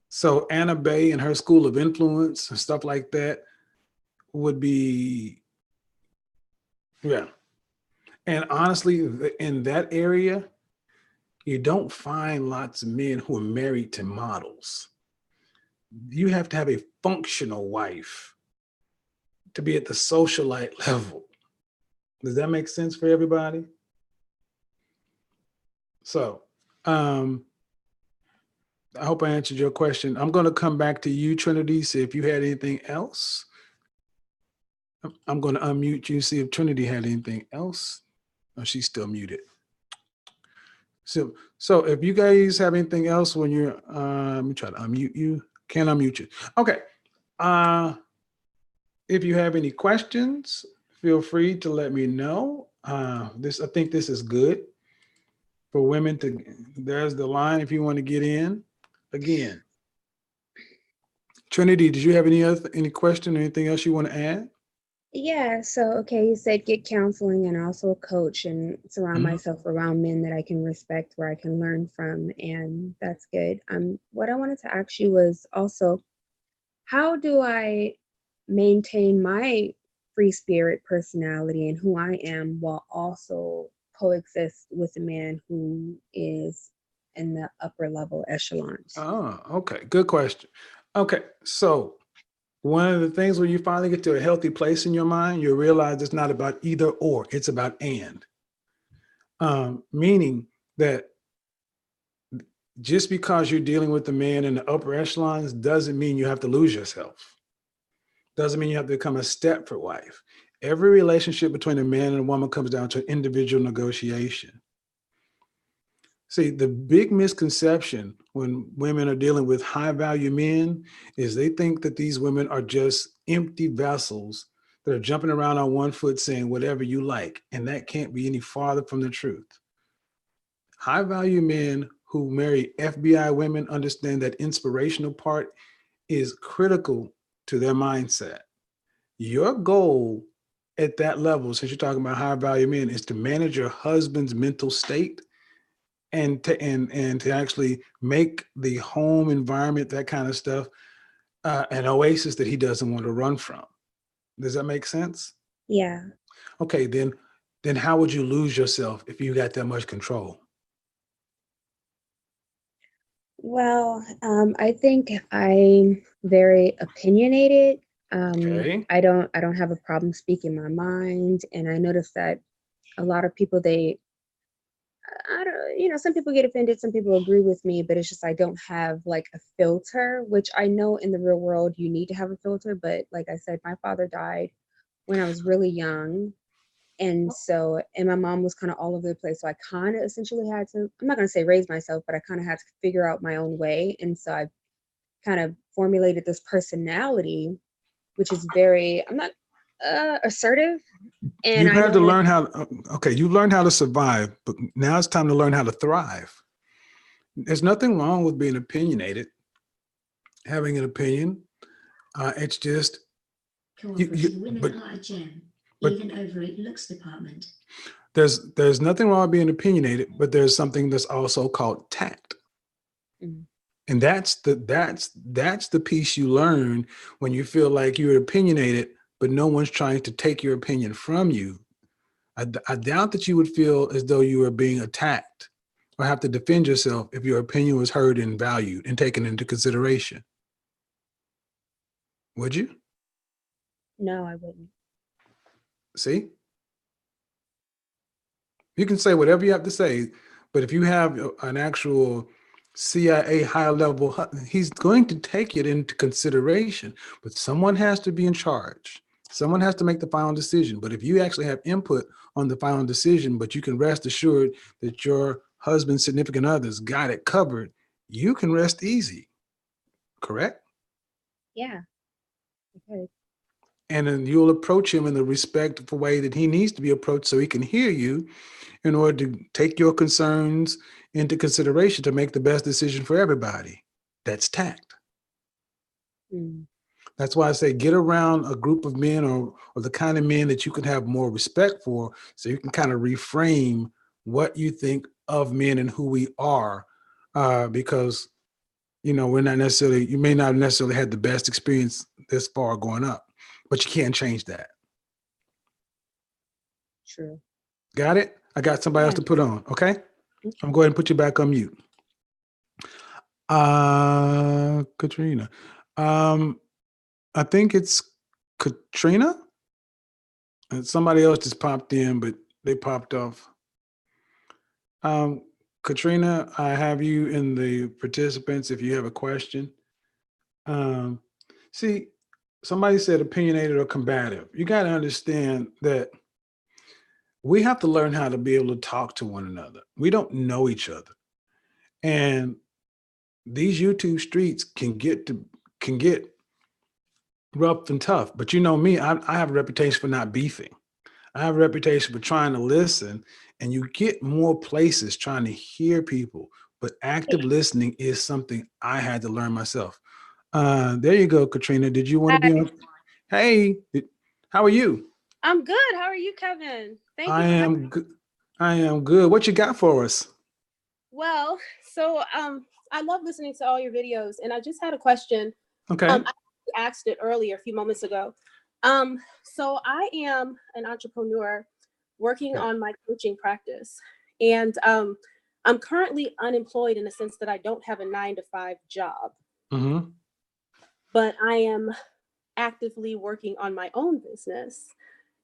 So Anna Bay and her school of influence and stuff like that would be, yeah. And honestly, in that area, you don't find lots of men who are married to models. You have to have a functional wife to be at the socialite level. Does that make sense for everybody? So, I hope I answered your question. I'm going to come back to you, Trinity, see if you had anything else. I'm going to unmute you, see if Trinity had anything else. Oh, she's still muted. So if you guys have anything else when you're, let me try to unmute you. Can't unmute you. Okay. If you have any questions, feel free to let me know. I think this is good for women to, there's the line if you want to get in. Again, Trinity, did you have any question or anything else you want to add? Yeah, so okay, you said get counseling and also a coach and surround myself around men that I can respect, where I can learn from, and that's good. What I wanted to ask you was also, how do I maintain my free spirit personality and who I am while also coexist with a man who is in the upper level echelons? Oh, okay. Good question. Okay. So one of the things when you finally get to a healthy place in your mind, you realize it's not about either or, it's about and. Meaning that just because you're dealing with a man in the upper echelons doesn't mean you have to lose yourself. Doesn't mean you have to become a Stepford wife. Every relationship between a man and a woman comes down to individual negotiation. See, the big misconception when women are dealing with high value men is they think that these women are just empty vessels that are jumping around on one foot saying whatever you like. And that can't be any farther from the truth. High value men who marry FBI women understand that inspirational part is critical to their mindset. Your goal at that level, since you're talking about high value men, is to manage your husband's mental state and to actually make the home environment, that kind of stuff, an oasis that he doesn't want to run from. Does that make sense? Yeah. Okay, then how would you lose yourself if you got that much control? Well, I think I'm very opinionated. Okay. I don't have a problem speaking my mind, and I notice that a lot of people, I don't, some people get offended, some people agree with me, but it's just I don't have like a filter, which I know in the real world you need to have a filter. But like I said, my father died when I was really young, And so, and my mom was kind of all over the place. So I kind of essentially had to, I'm not going to say raise myself, but I kind of had to figure out my own way. And so I kind of formulated this personality, which is very, I'm not assertive. And You've I had to know that, learn how, okay, you learned how to survive, but now it's time to learn how to thrive. There's nothing wrong with being opinionated, having an opinion. It's just, Cooperation women but are a gem, but even over at looks department. there's nothing wrong with being opinionated, but there's something that's also called tact. mm, And that's the piece you learn when you feel like you're opinionated, but no one's trying to take your opinion from you. I doubt that you would feel as though you were being attacked or have to defend yourself if your opinion was heard and valued and taken into consideration. Would you? no, I wouldn't. See? You can say whatever you have to say, but if you have an actual CIA high level, he's going to take it into consideration, but someone has to be in charge. Someone has to make the final decision. But if you actually have input on the final decision, but you can rest assured that your husband's significant others got it covered, you can rest easy. Correct? Yeah. Okay. And then you'll approach him in the respectful way that he needs to be approached so he can hear you in order to take your concerns into consideration to make the best decision for everybody. That's tact. Mm, That's why I say get around a group of men or the kind of men that you can have more respect for so you can kind of reframe what you think of men and who we are. Because, we're not necessarily, you may not necessarily had the best experience this far going up, but you can't change that. true. Got it? I got somebody else Yeah. to put on. Okay. Okay. I'm going to go ahead and put you back on mute. Katrina. I think it's Katrina. And somebody else just popped in, but they popped off. Katrina, I have you in the participants if you have a question. See, somebody said opinionated or combative. You got to understand that we have to learn how to be able to talk to one another. We don't know each other. And these YouTube streets can get rough and tough. But you know me, I have a reputation for not beefing. I have a reputation for trying to listen, and you get more places trying to hear people. But active listening is something I had to learn myself. There you go, Katrina. Did you want to be Hi. on? Hey, how are you? I'm good. How are you, Kevin? Thank I you for having. am good. I am good. What you got for us? Well, so I love listening to all your videos, and I just had a question. Okay. I asked it earlier a few moments ago. So I am an entrepreneur working Okay. on my coaching practice, and I'm currently unemployed in the sense that I don't have a 9-to-5 job, Mm-hmm. but I am actively working on my own business.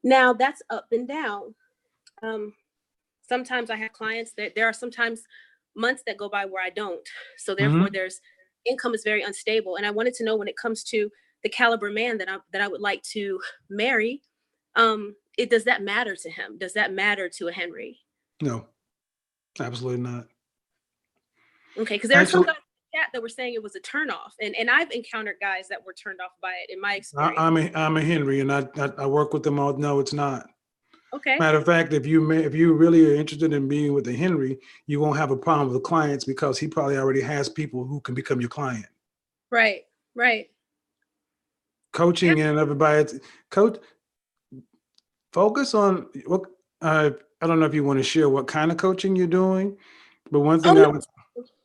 Now that's up and down. Sometimes I have clients that there are sometimes months that go by where I don't. So therefore Mm-hmm. there's income is very unstable. And I wanted to know when it comes to the caliber man that I would like to marry, does that matter to him? Does that matter to a Henry? No, absolutely not. Okay, because there are some Actually, guys in the chat that were saying it was a turnoff. And I've encountered guys that were turned off by it in my experience. I'm a Henry, and I work with them all. No, it's not. Okay. Matter of fact, if you really are interested in being with a Henry, you won't have a problem with the clients because he probably already has people who can become your client. Right. Coaching and everybody, coach, focus on what. I don't know if you want to share what kind of coaching you're doing, but one thing I would.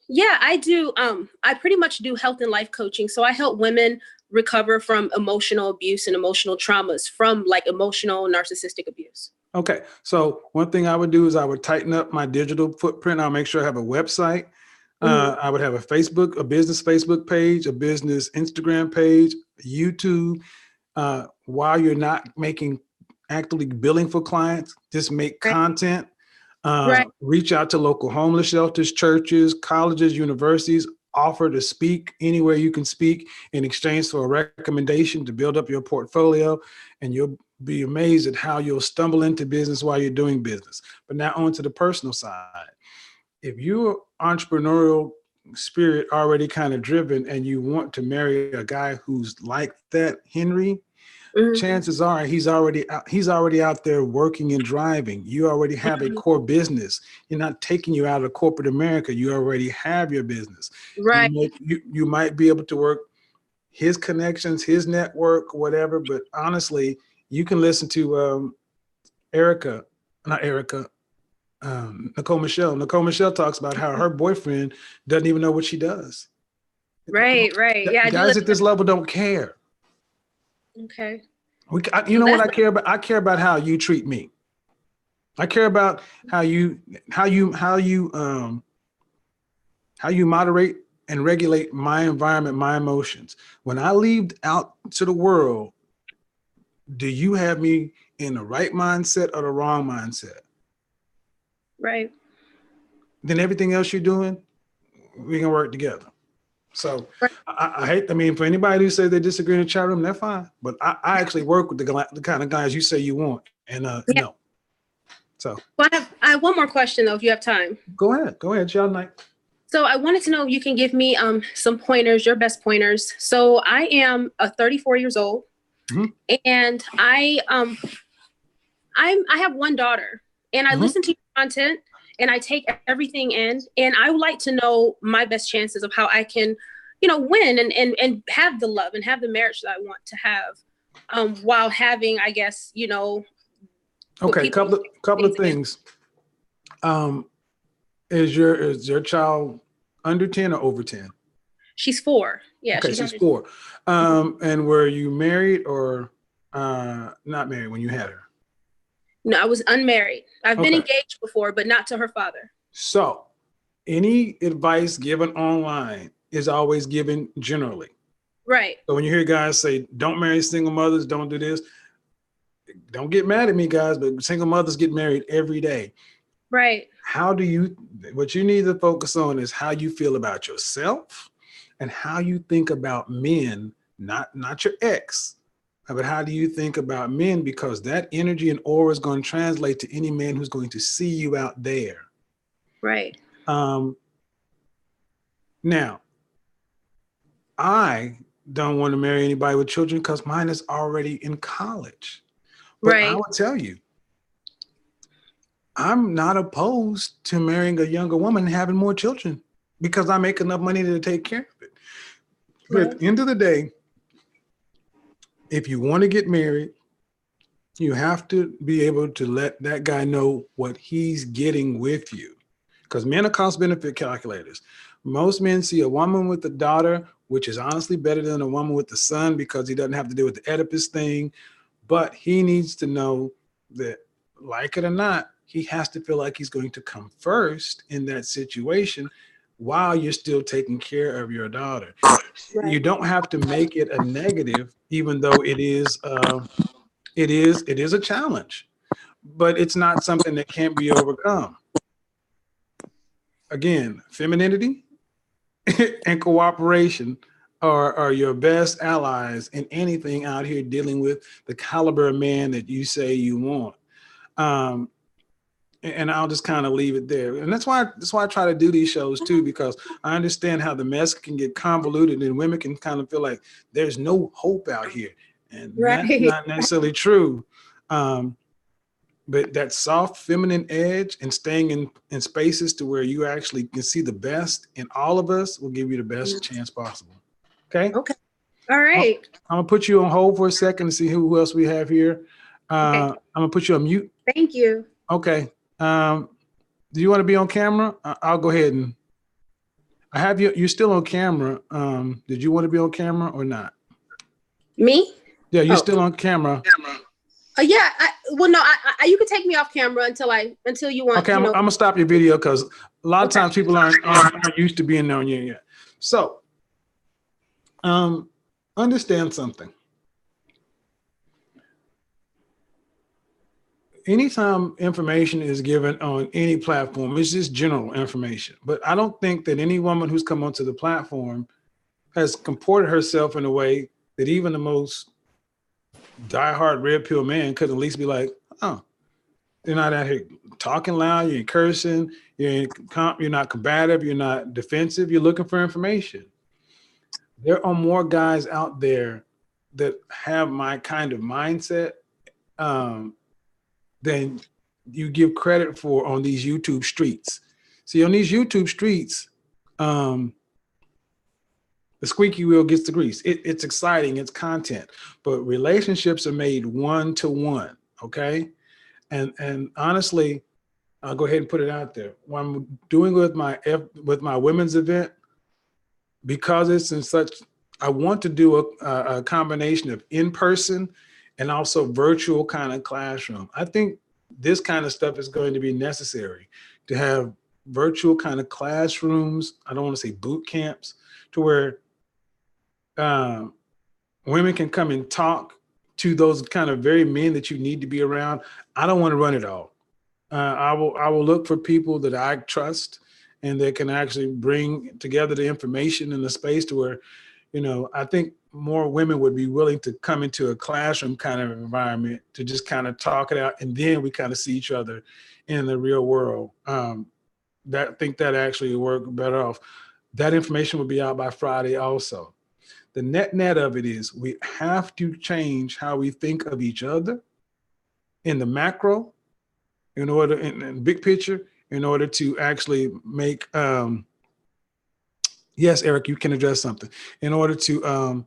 Yeah, I do. I pretty much do health and life coaching. So I help women recover from emotional abuse and emotional traumas from like emotional narcissistic abuse. Okay, so one thing I would do is I would tighten up my digital footprint. I'll make sure I have a website. I would have a business Facebook page, a business Instagram page, YouTube. While you're not actively billing for clients, just make content. Right. Reach out to local homeless shelters, churches, colleges, universities. Offer to speak anywhere you can speak in exchange for a recommendation to build up your portfolio, and you'll be amazed at how you'll stumble into business while you're doing business. But now on to the personal side. If you're entrepreneurial spirit already kind of driven and you want to marry a guy who's like that, Henry, chances are he's already out there working and driving. You already have a core business. You're not taking you out of corporate America. You already have your business. Right. You might be able to work his connections, his network, whatever. But honestly, you can listen to Nicole Michelle. Nicole Michelle talks about how her boyfriend doesn't even know what she does. Right. Yeah. Guys at this level don't care. Okay. You know what I care about? I care about how you treat me. I care about how you moderate and regulate my environment, my emotions. When I leave out to the world, do you have me in the right mindset or the wrong mindset? Right. Then everything else you're doing, we can work together. So I hate, for anybody who says they disagree in the chat room, they're fine. But I actually work with the kind of guys you say you want. And no. So well, I have one more question though, if you have time. Go ahead, y'all night. So I wanted to know if you can give me some pointers, your best pointers. So I am 34 years old, and I have one daughter, and I listen to your content and I take everything in, and I would like to know my best chances of how I can, win and have the love and have the marriage that I want to have, while having, I guess, Okay, couple of things. Is your child under 10 or over 10? She's 4. Yeah. Okay, she's 4. And were you married or not married when you had her? No, I was unmarried. I've been engaged before, but not to her father. So any advice given online is always given generally. Right. So when you hear guys say, don't marry single mothers, don't do this, don't get mad at me, guys, but single mothers get married every day. Right. What you need to focus on is how you feel about yourself and how you think about men, not your ex, but how do you think about men? Because that energy and aura is going to translate to any man who's going to see you out there. Right. Now, I don't want to marry anybody with children because mine is already in college. But I will tell you, I'm not opposed to marrying a younger woman and having more children because I make enough money to take care of it. But at the end of the day, if you want to get married, you have to be able to let that guy know what he's getting with you. Because men are cost benefit calculators. Most men see a woman with a daughter, which is honestly better than a woman with a son because he doesn't have to deal with the Oedipus thing. But he needs to know that, like it or not, he has to feel like he's going to come first in that situation while you're still taking care of your daughter. Right. You don't have to make it a negative, even though it is a challenge, but it's not something that can't be overcome. Again, femininity and cooperation are your best allies in anything out here dealing with the caliber of man that you say you want. And I'll just kind of leave it there. And that's why I try to do these shows too, because I understand how the mess can get convoluted and women can kind of feel like there's no hope out here. And that's not necessarily true. But that soft feminine edge and staying in spaces to where you actually can see the best in all of us will give you the best chance possible. Okay. All right. I'm gonna put you on hold for a second to see who else we have here. I'm gonna put you on mute. Thank you. Okay. Do you want to be on camera? I'll go ahead and I have you. You're still on camera. Did you want to be on camera or not? Me? Yeah, you're still on camera. Yeah. You can take me off camera until you want. Okay, I'm gonna stop your video because a lot of times people aren't used to being on here yet. So, understand something. Anytime information is given on any platform, it's just general information. But I don't think that any woman who's come onto the platform has comported herself in a way that even the most diehard red pill man could at least be like, oh, you're not out here talking loud, you ain't cursing, you're not combative, you're not defensive, you're looking for information. There are more guys out there that have my kind of mindset than you give credit for on these YouTube streets. See, on these YouTube streets, the squeaky wheel gets the grease. It's exciting, it's content, but relationships are made one-to-one, okay? And honestly, I'll go ahead and put it out there. What I'm doing with my women's event, because it's in such, I want to do a combination of in-person and also virtual kind of classroom. I think this kind of stuff is going to be necessary to have virtual kind of classrooms. I don't want to say boot camps, to where women can come and talk to those kind of very men that you need to be around. I don't want to run it all. I will look for people that I trust and that can actually bring together the information in the space to where, I think more women would be willing to come into a classroom kind of environment to just kind of talk it out, and then we kind of see each other in the real world. I think that actually work better off. That information will be out by Friday also. The net of it is we have to change how we think of each other in the macro, in big picture, in order to actually make, yes, Eric, you can address something. In order to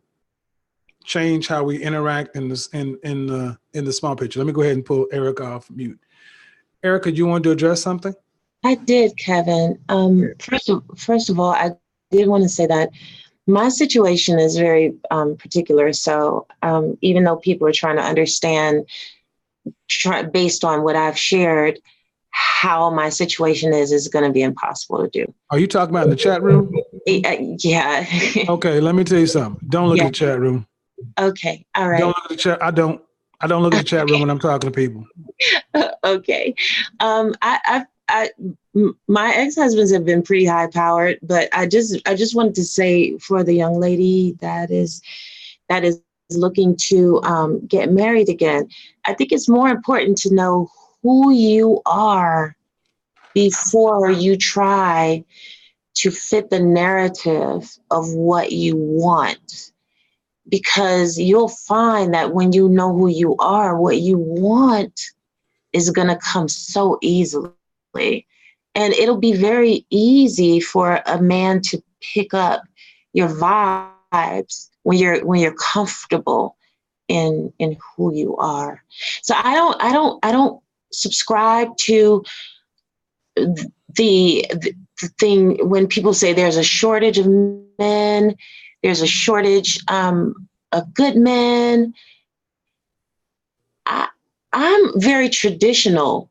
change how we interact in the small picture. Let me go ahead and pull Eric off mute. Erica, do you want to address something? I did, Kevin. First of all, I did want to say that my situation is very particular. So even though people are trying to understand, based on what I've shared, how my situation is going to be impossible to do. Are you talking about in the chat room? Yeah. Okay, let me tell you something. Don't look at the chat room. Okay, all right. Don't look at the chat. I don't look at the chat room when I'm talking to people. Okay. My ex-husbands have been pretty high powered, but I just wanted to say, for the young lady that is looking to get married again, I think it's more important to know who you are before you try to fit the narrative of what you want. Because you'll find that when you know who you are, what you want is going to come so easily. And it'll be very easy for a man to pick up your vibes when you're comfortable in who you are. So I don't subscribe to the thing when people say there's a shortage of men, there's a shortage of good men. I'm very traditional.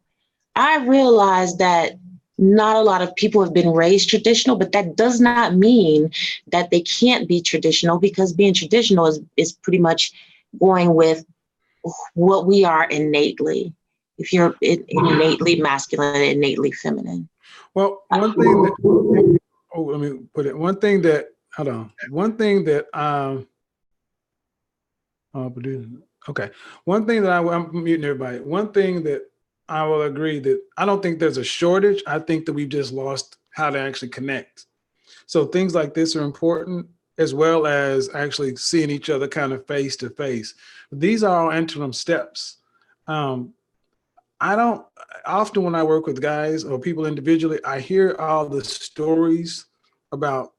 I realize that not a lot of people have been raised traditional, but that does not mean that they can't be traditional, because being traditional is pretty much going with what we are innately. If you're innately masculine, innately feminine. Well, one thing that, let me put it. One thing that I'm muting everybody. One thing that I will agree that I don't think there's a shortage. I think that we've just lost how to actually connect. So things like this are important, as well as actually seeing each other kind of face to face. These are all interim steps. I don't often, when I work with guys or people individually, I hear all the stories about,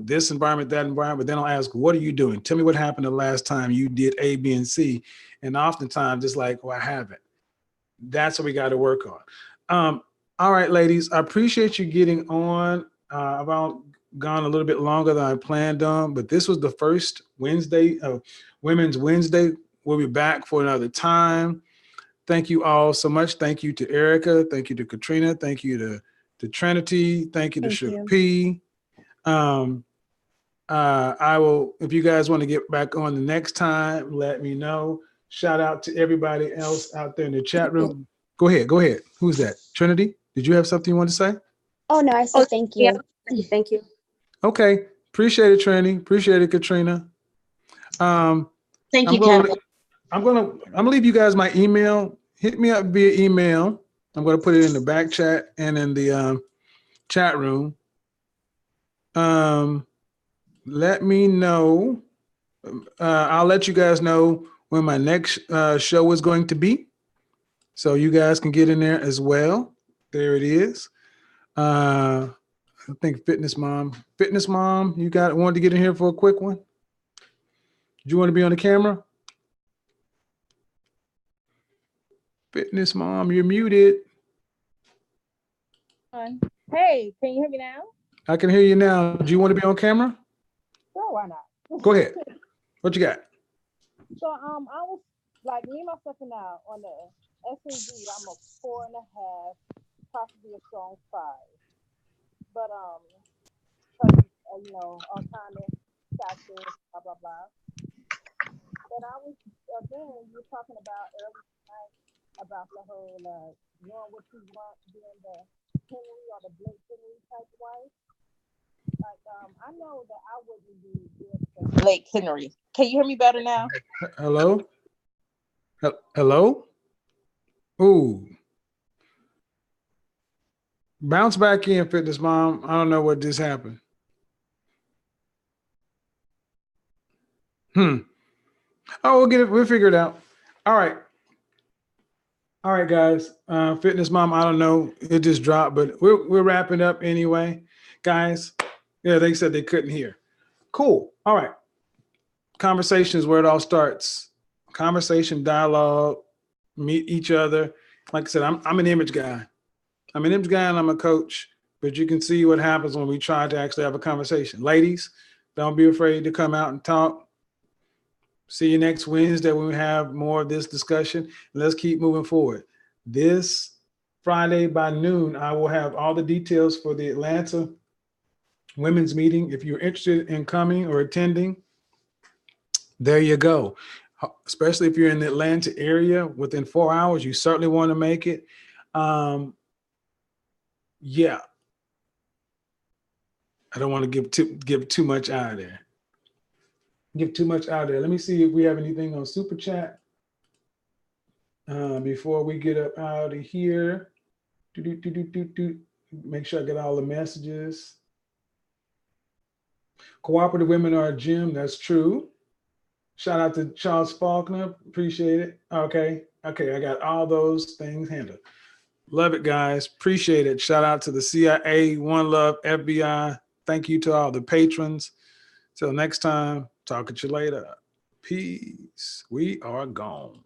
this environment, that environment, but then I'll ask, what are you doing? Tell me what happened the last time you did A, B, and C. And oftentimes it's like, well, I haven't. That's what we got to work on. All right, ladies, I appreciate you getting on. I've gone a little bit longer than I planned on, but this was the first Wednesday of Women's Wednesday. We'll be back for another time. Thank you all so much. Thank you to Erica. Thank you to Katrina. Thank you to Trinity. Thank you to Sugar P. I will, if you guys want to get back on the next time, let me know. Shout out to everybody else out there in the chat room. Go ahead. Who's that? Trinity, did you have something you want to say? Oh, no, I said thank you. Yeah. Thank you. Okay. Appreciate it, Trinity. Appreciate it, Katrina. Thank you, Kevin. I'm gonna leave you guys my email. Hit me up via email. I'm gonna put it in the back chat and in the chat room. Let me know. I'll let you guys know when my next show is going to be, so you guys can get in there as well. There it is. I think Fitness Mom, you wanted to get in here for a quick one. Do you want to be on the camera? Fitness Mom, you're muted. Hey, can you hear me now? I can hear you now. Do you want to be on camera? Sure, why not? Go ahead. What you got? So I was like me myself and I on the SNG, I'm a 4.5, possibly a strong 5. But Alzheimer's, factors, blah blah blah. But I was again, you were talking about earlier tonight about the whole knowing what you want, being the Henry or the Blake Henry type wife. Like I know that I wouldn't be good for Blake Henry. Can you hear me better now? Hello? Hello? Ooh. Bounce back in, Fitness Mom. I don't know what just happened. Oh, we'll figure it out. All right. All right, guys. Fitness Mom, I don't know. It just dropped, but we're wrapping up anyway. Guys, yeah, they said they couldn't hear. Cool. All right. Conversation is where it all starts. Conversation, dialogue, meet each other. Like I said, I'm an image guy. I'm an image guy and I'm a coach, but you can see what happens when we try to actually have a conversation. Ladies, don't be afraid to come out and talk. See you next Wednesday when we have more of this discussion. Let's keep moving forward. This Friday by noon, I will have all the details for the Atlanta women's meeting. If you're interested in coming or attending, there you go. Especially if you're in the Atlanta area within 4 hours, you certainly want to make it. Yeah. I don't want to give too much out of there. Let me see if we have anything on Super Chat before we get up out of here. Make sure I get all the messages. Cooperative women are a gym. That's true. Shout out to Charles Faulkner. Appreciate it. Okay. I got all those things handled. Love it, guys. Appreciate it. Shout out to the CIA, One Love, FBI. Thank you to all the patrons. Till next time, talk at you later. Peace. We are gone.